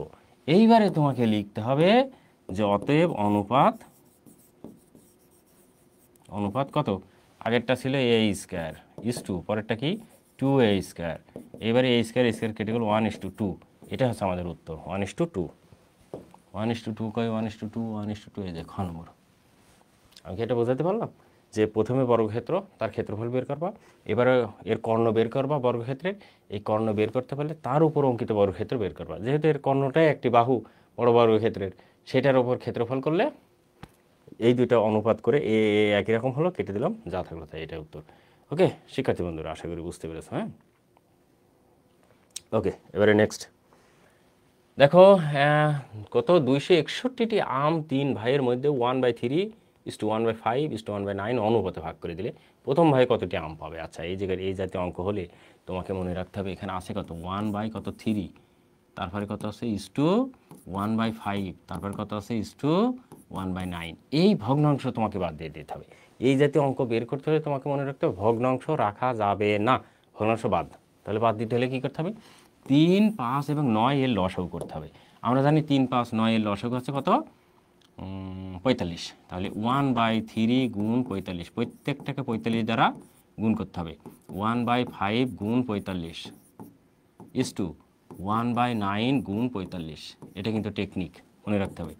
এইবারে তোমাকে লিখতে হবে যে অতএব অনুপাত কত, আগেরটা ছিল a স্কয়ার = 2, পরেরটা কি 2a স্কয়ার। এবারে a স্কয়ার কেটে গেল 1:2, এটা হচ্ছে আমাদের উত্তর 1:2। 1:2 কয় 1:2 1:2 এই যে খ নম্বর। আমি কি এটা বোঝাতে পারলাম যে প্রথমে বর্গক্ষেত্র তার ক্ষেত্রফল বের করবা, এবারে এর কর্ণ বের করবা বর্গক্ষেত্রের, এই কর্ণ বের করতে পারলে তার উপর অঙ্কিত বর্গক্ষেত্র বের করবা। যেহেতু এর কর্ণটাই একটি বাহু বড় বর্গক্ষেত্রের, সেটার উপর ক্ষেত্রফল করলে এই দুইটা অনুপাত করে এ একই রকম হলো, কেটে দিলাম, যা থাকলো তাই, এটা উত্তর। ওকে শিক্ষার্থী বন্ধুরা, আশা করি বুঝতে পেরেছো। হ্যাঁ, ওকে এবারে নেক্সট দেখো, কত 261টি আম 3 ভাইয়ের মধ্যে 1/3:1/5:1/9 অনুপাতে ভাগ করে দিলে প্রথম ভাই কতটি আম পাবে। আচ্ছা এই জায়গায় এই জাতীয় অঙ্ক হলে তোমাকে মনে রাখতে হবে এখানে আছে কত 1/3, তারপরে কত আছে *1/5, তারপরে কত আছে *1/9। এই ভগ্নাংশ তোমাকে বাদ দিয়ে দিতে হবে। এই জাতীয় অঙ্ক বের করতে হলে তোমাকে মনে রাখতে হবে ভগ্নাংশ রাখা যাবে না, ভগ্নাংশ বাদ। তাহলে বাদ দিতে হলে কী করতে হবে, 3, 5 এবং 9 এর লসাগু করতে হবে। আমরা জানি 3, 5, 9 এর লসাগু হচ্ছে কত, 45। তাহলে 1/3 গুণ 45, প্রত্যেকটাকে 45 দ্বারা গুণ করতে হবে। 1/5 গুণ 45 1/9 গুণ 45। এটা কিন্তু টেকনিক, মনে রাখতে হবে।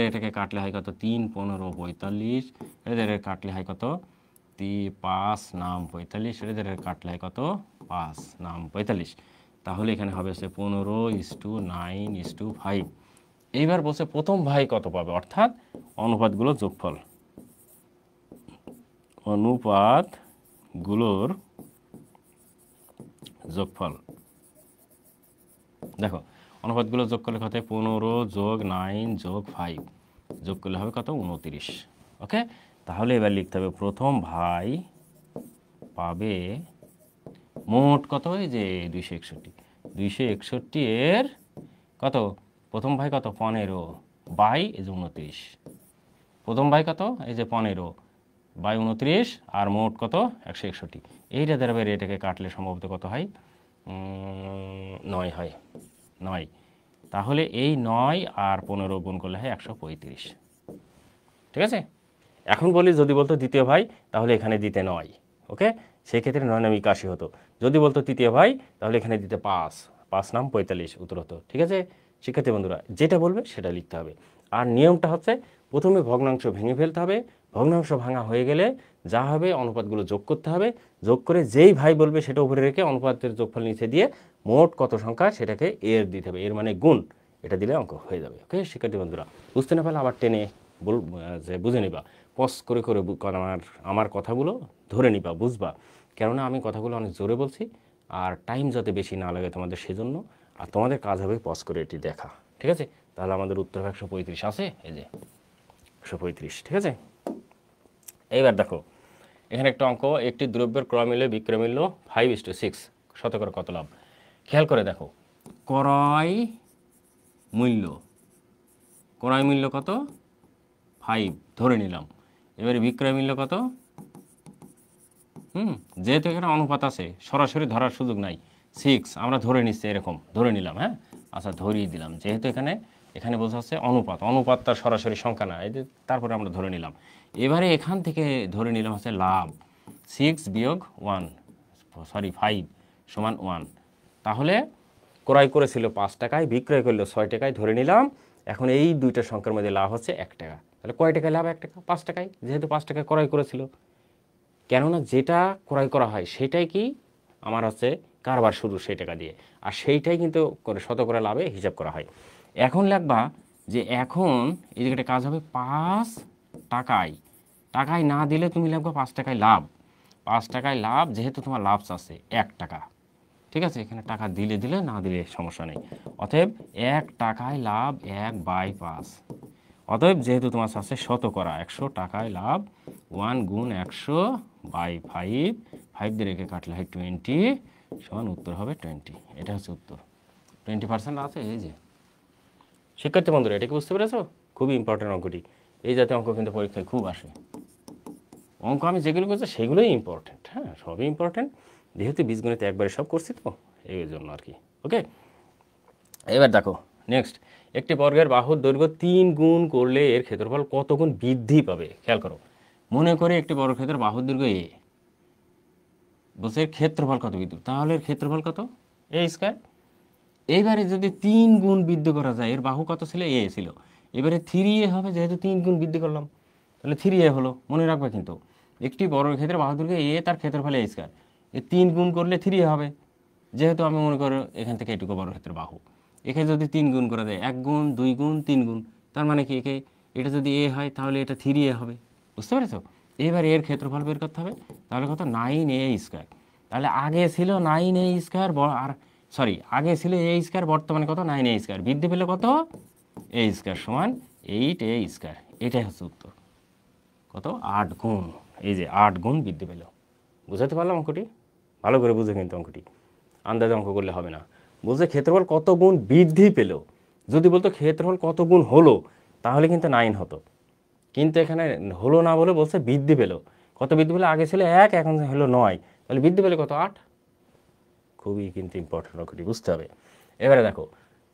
এটাকে কাটলে হয় কত 3, 15, 45। এদের কাটলে হয় কত 5, 9, 45। এদের কাটলে হয় কত 5, 9, 45। তাহলে এখানে হবে হচ্ছে 15:9:5। এইবার বলছে প্রথম ভাই কত পাবে, অর্থাৎ অনুপাতগুলোর যোগফল। দেখো অনুপাতগুলো যোগ করলে কত, 15 + 9 + 5 যোগ করলে হবে কত 29। ওকে, তাহলে এবার লিখতে হবে প্রথম ভাই পাবে মোট কত, এই যে 261 এর কত, প্রথম ভাই কত 15/29। প্রথম ভাই কত, এই যে 15/29 আর মোট কত 161। এইটা দ্বারা বের এটাকে কাটলে সম্ভবত কত হয়, 9 হয়, 9। তাহলে এই 9 আর 15 গুণ করলে হয় 135। ঠিক আছে, এখন বলি যদি বলতো দ্বিতীয় ভাই, তাহলে এখানে দিতে 9, ওকে, সেই ক্ষেত্রে 9 নাম 81 হতো। যদি বলতো তৃতীয় ভাই তাহলে এখানে দিতে 5, 5 নাম 45 উত্তর হতো। ঠিক আছে শিক্ষার্থী বন্ধুরা, যেটা বলবে সেটা লিখতে হবে। আর নিয়মটা হচ্ছে প্রথমে ভগ্নাংশ ভেঙে ফেলতে হবে, ভগ্নাংশ ভাঙা হয়ে গেলে যা হবে অনুপাতগুলো যোগ করতে হবে, যোগ করে যেই ভাই বলবে সেটা উপরে রেখে অনুপাতের যোগফল নিচে দিয়ে মোট কত সংখ্যা সেটাকে এর দিতে হবে, এর মানে গুণ, এটা দিলে অঙ্ক হয়ে যাবে। ওকে শিক্ষার্থী বন্ধুরা, বুঝতে না পারলে আবার টেনে যে বুঝে নিবা, পজ করে করে আমার কথাগুলো ধরে নিবা, বুঝবা, কেননা আমি কথাগুলো অনেক জোরে বলছি আর টাইম যাতে বেশি না লাগে তোমাদের সেজন্য, আর তোমাদের কাজ হবে পজ করে এটি দেখা। ঠিক আছে, তাহলে আমাদের উত্তর 135 আছে, এই যে 135। ঠিক আছে, এইবার দেখো এখানে একটা অঙ্ক, একটি দ্রব্যের ক্রয় মূল্য বিক্রয় মূল্য 5:6, শতকরা কত লাভ? খেয়াল করে দেখো, ক্রয় মূল্য কত? 5 ধরে নিলাম। এবারে বিক্রয় মূল্য কত? যেহেতু এখানে অনুপাত আছে সরাসরি ধরার সুযোগ নাই, 6 আমরা ধরে নিচ্ছি, এরকম ধরে নিলাম। হ্যাঁ আচ্ছা, ধরিয়ে দিলাম, যেহেতু এখানে বোঝা যাচ্ছে অনুপাত তার সরাসরি সংখ্যা না, এই যে তারপরে আমরা ধরে নিলাম। এবারে এখান থেকে ধরে নিলাম হচ্ছে লাভ, 6 বিয়োগ 5 সমান 1। তাহলে ক্রয় করেছিল 5 টাকায়, বিক্রয় করলো 6 টাকায়, ধরে নিলাম। এখন এই দুইটা সংখ্যার মধ্যে লাভ হচ্ছে 1 টাকা। তাহলে কয় টাকায় লাভ? 1 টাকা, 5 টাকায়, যেহেতু 5 টাকায় ক্রয় করেছিল। কেননা যেটা ক্রয় করা হয় সেটাই কি আমার হচ্ছে কারবার শুরু সেই টাকা দিয়ে, আর সেইটাই কিন্তু শতকরা লাভে হিসাব করা হয়। এখন লাগবা যে এখন এই জায়গাটা কাজ হবে 5 টাকায় না দিলে তুমি লাগবা 5 টাকায় লাভ, 5 টাকায় লাভ, যেহেতু তোমার লাভ আছে 1 টাকা। ঠিক আছে, এখানে টাকা দিলে না দিলে সমস্যা নেই। অতএব 1 টাকায় লাভ 1/5। অতএব যেহেতু তোমার আছে শতকরা 100 টাকায় লাভ 1 গুণ 100/5, 5 দিয়ে রেখে কাটলে হয় 20 সমান উত্তর হবে 20। এটা হচ্ছে উত্তর, 20% আছে। এই যে শিক্ষার্থী বন্ধুরা, এটা কি বুঝতে পেরেছো? খুবই ইম্পর্টেন্ট অঙ্কটি, এই জাতীয় অঙ্ক কিন্তু পরীক্ষায় খুব আসে। অঙ্ক আমি যেগুলো করছি সেগুলোই ইম্পর্টেন্ট, হ্যাঁ সবই ইম্পর্টেন্ট, যেহেতু বীজগণিত একবারে সব করছি তো এই জন্য আর কি। ওকে, এবার দেখো নেক্সট, একটি বর্গের বাহুর দৈর্ঘ্য 3 গুণ করলে এর ক্ষেত্রফল কত গুণ বৃদ্ধি পাবে? খেয়াল করো, মনে করে একটি বর্গক্ষেত্রের বাহুর দৈর্ঘ্য এ, বলছে এর ক্ষেত্রফল কত বৃদ্ধি, তাহলে এর ক্ষেত্রফল কত? এ স্কয়ার। এইবারে যদি 3 গুণ বৃদ্ধি করা যায়, এর বাহু কত ছিল? এ ছিল, এবারে 3a হবে, যেহেতু 3 গুণ বৃদ্ধি করলাম তাহলে 3a হলো। মনে রাখবে কিন্তু একটি বর্গক্ষেত্রের বাহুর দৈর্ঘ্য এ, তার ক্ষেত্রফল এ স্কয়ার, এই 3 গুণ করলে 3a হবে, যেহেতু আমি মনে করো এখান থেকে এটুকু বর্গক্ষেত্রের বাহু, এখানে যদি 3 গুণ করা যায়, 1 গুণ 2 গুণ 3 গুণ, তার মানে কি এটা যদি এ হয় তাহলে এটা 3a হবে। বুঝতে পেরেছো? এবার এর ক্ষেত্রফল বের করতে হবে, তাহলে কত? 9a square. তাহলে আগে ছিল 9a স্কয়ার, আর সরি আগে ছিল এ স্কয়ার, বর্তমানে কত? 9a স্কয়ার, বৃদ্ধি পেলে কত? এ স্কয়ার সমান 8a স্কয়ার। এটাই হচ্ছে উত্তর। কত? 8 গুণ। এই যে 8 গুণ বৃদ্ধি পেল। বুঝাতে পারলাম অঙ্কটি? ভালো করে বুঝে কিন্তু অঙ্কটি, আন্দাজে অঙ্ক করলে হবে না। বুঝে ক্ষেত্রফল কত গুণ বৃদ্ধি পেল, যদি বলতো ক্ষেত্রফল কত গুণ হলো তাহলে কিন্তু 9 হতো, কিন্তু এখানে হলো না বলে বলছে বৃদ্ধি পেল। কত বৃদ্ধি পেল? আগে ছিল 1, এখন হলো 9, তাহলে বৃদ্ধি পেলে কত? 8। খুবই কিন্তু ইম্পর্টেন্ট অঙ্কটি, বুঝতে হবে। এবারে দেখো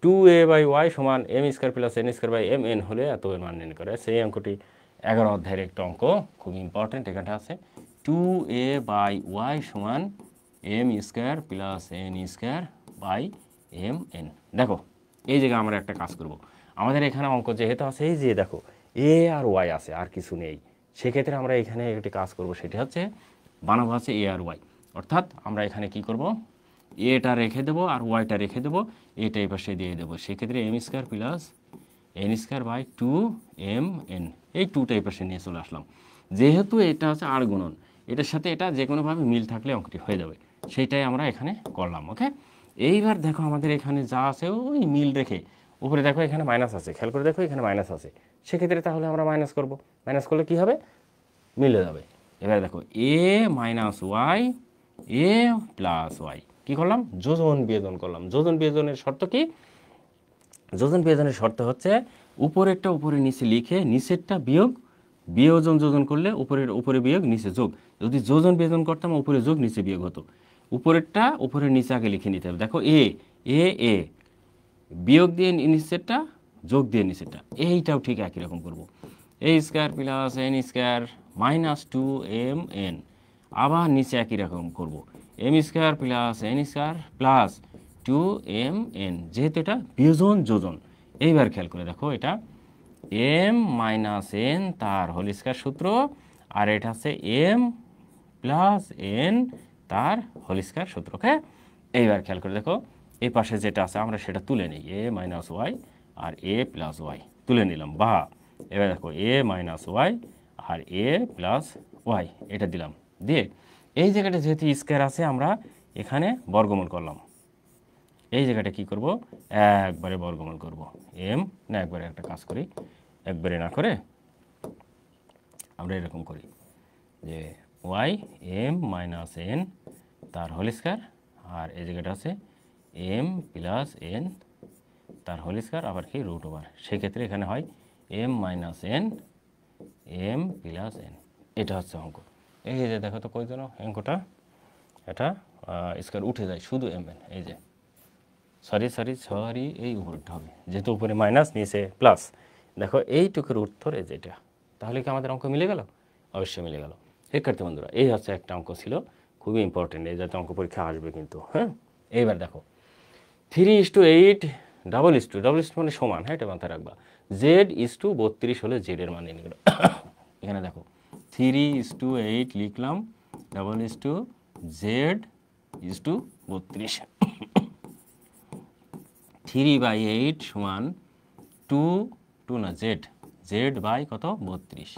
2a/y সমান m square plus n square by mn হলে এত এর মান নির্ণয় করে, সেই অঙ্কটি 11 অধ্যায়ের একটা অঙ্ক, খুব ইম্পর্টেন্ট। এখানে আছে 2a/y সমান m square plus n square by mn। দেখো এই জায়গায় আমরা একটা কাজ করব, আমাদের এখানে অঙ্ক যেহেতু আছে, এই যে দেখো a আর y আছে, আর কিছু নেই, সেক্ষেত্রে আমরা এখানে একটি কাজ করব, সেটি হচ্ছে বানাবো আছে a আর y, অর্থাৎ আমরা এখানে কি করব, এটা রেখে দেবো আর ওয়াইটা রেখে দেবো, এটা এই পাশে দিয়ে দেবো, সেক্ষেত্রে m square plus n square by 2mn, এই 2টা এই পাশে নিয়ে চলে আসলাম। যেহেতু এটা হচ্ছে আর গুণন, এটার সাথে এটা যে কোনোভাবে মিল থাকলে অঙ্কটি হয়ে যাবে, সেইটাই আমরা এখানে করলাম। ওকে, এইবার দেখো আমাদের এখানে যা আছে ওই মিল রেখে, উপরে দেখো এখানে মাইনাস আছে, খেয়াল করে দেখো এখানে মাইনাস আছে, সেক্ষেত্রে তাহলে আমরা মাইনাস করব, মাইনাস করলে কি হবে? মিলে যাবে। এবারে দেখো a minus Y, A plus Y, কী করলাম? যোজন বিয়োজন করলাম। যোজন বিয়োজনের শর্ত কি? যোজন বিয়োজনের শর্ত হচ্ছে উপরেরটা উপরে নিচে লিখে নিচেরটা বিয়োগ, যোজন করলে উপরে বিয়োগ নিচে যোগ। যদি যোজন বিয়োজন করতাম উপরে যোগ নিচে বিয়োগ হতো, উপরেরটা উপরে নিচে আগে লিখে নিতে হবে। দেখো এ বিয়োগ দিয়ে নিচেরটা, যোগ দিয়ে নিচেরটা, এইটাও ঠিক একই রকম করবো। A square plus n square minus 2mn, আবার নিচে একই রকম করব, M square plus N square plus 2mn, যেহেতু এটা বিয়োজন যোজন। এইবার খেয়াল করে দেখো, এটা m মাইনাস এন তার হোল স্কোয়ার সূত্র, আর এটা হচ্ছে m প্লাস এন তার হোল স্কোয়ার সূত্র। ওকে, এইবার খেয়াল করে দেখো, এই পাশে যেটা আছে আমরা সেটা তুলে নিই, এ মাইনাস ওয়াই আর এ প্লাস ওয়াই তুলে নিলাম। বা এবার দেখো এ মাইনাস ওয়াই আর এ প্লাস ওয়াই এটা দিলাম, দিয়ে এই জায়গাটা যেহেতু স্কোয়ার আছে আমরা এখানে বর্গমূল করলাম। এই জায়গাটা কি করব, একবারে বর্গমূল করব। এম না, একবারে একটা কাজ করি, একবারে না করে আমরা এরকম করি যে ওয়াই এম মাইনাস এন তার হোল স্কোয়ার, আর এই জায়গাটা আছে এম প্লাস এন তার হোল স্কোয়ার, আবার কি রুট ওভার। সেক্ষেত্রে এখানে হয় M minus N M plus N. এটা হচ্ছে অঙ্ক। এই যে দেখো তো কই যেন অঙ্কটা, এটা স্কোয়ার উঠে যায়, শুধু এম এন। এই যে সরি এই উপরটা হবে, যেহেতু উপরে মাইনাস নিচে প্লাস। দেখো এইটুকুর উত্তর এই যেটা। তাহলে কি আমাদের অঙ্ক মিলে গেল? অবশ্যই মিলে গেল। শিক্ষার্থী বন্ধুরা, এই হচ্ছে একটা অঙ্ক ছিল, খুবই ইম্পর্টেন্ট, এই যাতে অঙ্ক পরীক্ষা আসবে কিন্তু। হ্যাঁ, এইবার দেখো 3:8 ডাবল ইস টু মানে সমান, হ্যাঁ এটা মাথায় রাখবা। Z:32 হলে জেড এর মান নিয়ে গেল। এখানে দেখো 3:8 লিখলাম, ডাবল ইস টু Z:32। 3/8 সমান 2 না জেড বাই কত 32,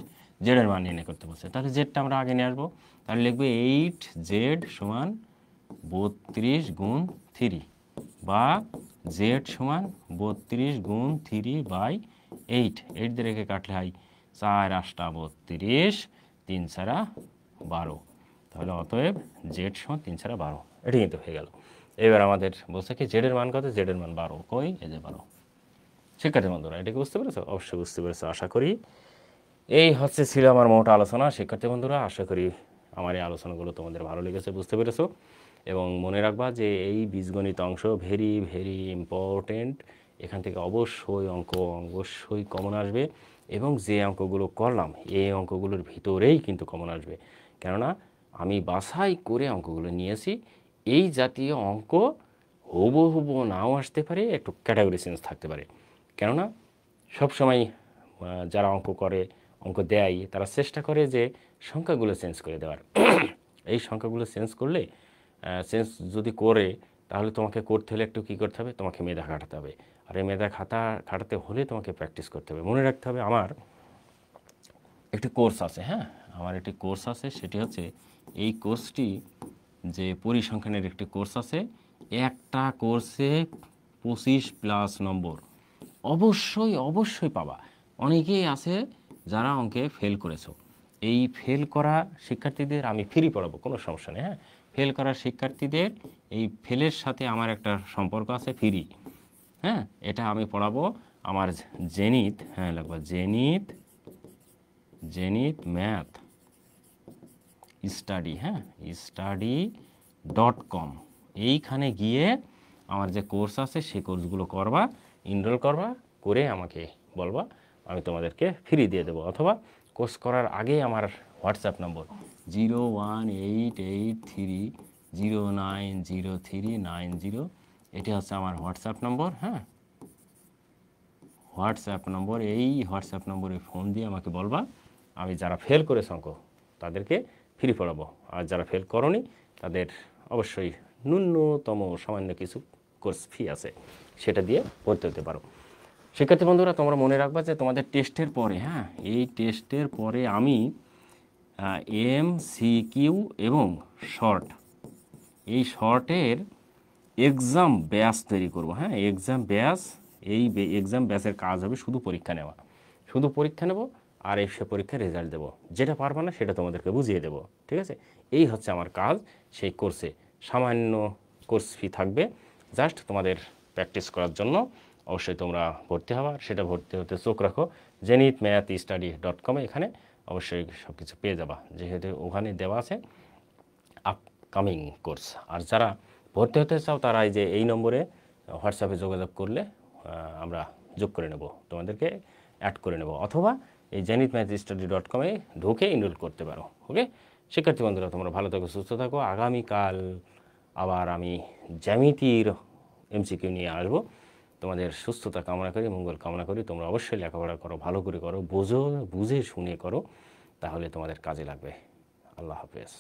জেডের মান নির্ণয় করতে বলছে। তাহলে জেডটা আমরা আগে নিয়ে আসবো, তাহলে লিখবো 8Z সমান 32 গুণ 3, বা জেড সমান 32 গুণ 3/8। 8 দিয়ে রেখে কাটলে হয় 4 8 32, 3 4 12। তাহলে অতএব জেড সমান 3 4 12। এটা কিন্তু হয়ে গেল। এবার আমাদের বলছে কি জেডের মান কত, জেডের মান 12। কই, এই যে 12। শিক্ষার্থী বন্ধুরা, এটা কি বুঝতে পেরেছো? অবশ্যই বুঝতে পেরেছো আশা করি। এই ছিল আমার মোট আলোচনা। শিক্ষার্থী বন্ধুরা, আশা করি আমার এই আলোচনাগুলো তোমাদের ভালো লেগেছে, বুঝতে পেরেছো। এবং মনে রাখবা যে এই বীজগণিত অংশ ভেরি ভেরি ইম্পর্টেন্ট। এখান থেকে অবশ্যই অবশ্যই কমন আসবে, এবং যে অঙ্কগুলো করলাম এই অঙ্কগুলোর ভিতরেই কিন্তু কমন আসবে, কেননা আমি বাছাই করে অঙ্কগুলো নিয়েছি। এই জাতীয় অঙ্ক হুবহু নাও আসতে পারে, একটু ক্যাটাগরি চেঞ্জ থাকতে পারে। কেননা সবসময় যারা অঙ্ক দেয় তারা চেষ্টা করে যে সংখ্যাগুলো চেঞ্জ করে দেওয়ার। এই সংখ্যাগুলো চেঞ্জ করলে, চেঞ্জ যদি করে, তাহলে তোমাকে করতে হলে একটু কী করতে হবে, তোমাকে মেধা খাটাতে হবে। আর এই মেধা খাটাতে হলে তোমাকে প্র্যাকটিস করতে হবে। মনে রাখতে হবে আমার একটি কোর্স আছে, হ্যাঁ আমার একটি কোর্স আছে, সেটি হচ্ছে এই কোর্সটি যে পরিসংখ্যানের একটি কোর্স আছে। একটা কোর্সে 25+ নম্বর অবশ্যই পাবা। অনেকেই আছে যারা অঙ্কে ফেল করেছো। এই ফেল করা শিক্ষার্থীদের আমি ফ্রি পড়াবো, কোনো সমস্যা নেই। হ্যাঁ, ফেল করা শিক্ষার্থীদের এই ফেলের সাথে আমার একটা সম্পর্ক আছে, ফ্রি। হ্যাঁ, এটা আমি পড়াবো আমার জেনিত, হ্যাঁ লাগবে জেনিত ম্যাথ স্টাডি, হ্যাঁ study.com। এইখানে গিয়ে আমার যে কোর্স আছে সেই কোর্সগুলো করবা, এনরোল করবা, করে আমাকে বলবা, আমি তোমাদেরকে ফ্রি দিয়ে দেবো। অথবা কোর্স করার আগে আমার হোয়াটসঅ্যাপ নম্বর 01883090390, এটি হচ্ছে আমার হোয়াটসঅ্যাপ নম্বর। হ্যাঁ, হোয়াটসঅ্যাপ নম্বর, এই হোয়াটসঅ্যাপ নম্বরে ফোন দিয়ে আমাকে বলবা, আমি যারা ফেল করেছে অঙ্ক তাদেরকে ফ্রি পড়াবো, আর যারা ফেল করনি তাদের অবশ্যই ন্যূনতম সামান্য কিছু কোর্স ফি আছে, সেটা দিয়ে পড়তে হতে পারো। শিক্ষার্থী বন্ধুরা, তোমরা মনে রাখবা যে তোমাদের টেস্টের পরে, হ্যাঁ এই টেস্টের পরে আমি MCQ এবং শর্ট, এই শর্টের এক্সাম ব্যাচ তৈরি করব। হ্যাঁ, এক্সাম ব্যাচ, এই এক্সাম ব্যাচের কাজ হবে শুধু পরীক্ষা নেওয়া, শুধু পরীক্ষা নেব আর সে পরীক্ষার রেজাল্ট দেবো। যেটা পারবে না সেটা তোমাদেরকে বুঝিয়ে দেবো, ঠিক আছে? এই হচ্ছে আমার কাজ। সেই কোর্সে সামান্য কোর্স ফি থাকবে, জাস্ট তোমাদের প্র্যাকটিস করার জন্য। অবশ্যই তোমরা ভর্তি হওয়া, সেটা ভর্তি হতে চোখ রাখো zenithmathstudy.com। এখানে অবশ্যই সব কিছু পেয়ে যাবা, যেহেতু ওখানে দেওয়া আছে আপকামিং কোর্স। আর যারা ভর্তি হতে চাও তারা এই যে এই নম্বরে হোয়াটসঅ্যাপে যোগাযোগ করলে আমরা যোগ করে নেব, তোমাদেরকে অ্যাড করে নেব, অথবা এই zenithmathstudy.com ঢুকে এনরোল করতে পারো। ওকে, শিক্ষার্থী বন্ধুরা তোমরা ভালো থাকো, সুস্থ থাকো। আগামীকাল আবার আমি জ্যামিতির এমসিকিউ নিয়ে আসবো। তোমাদের সুস্থতা কামনা করি, মঙ্গল কামনা করি। তোমরা অবশ্যই লেখাপড়া করো, ভালো করে করো, বুঝে শুনে করো, তাহলে তোমাদের কাজে লাগবে। আল্লাহ হাফেজ।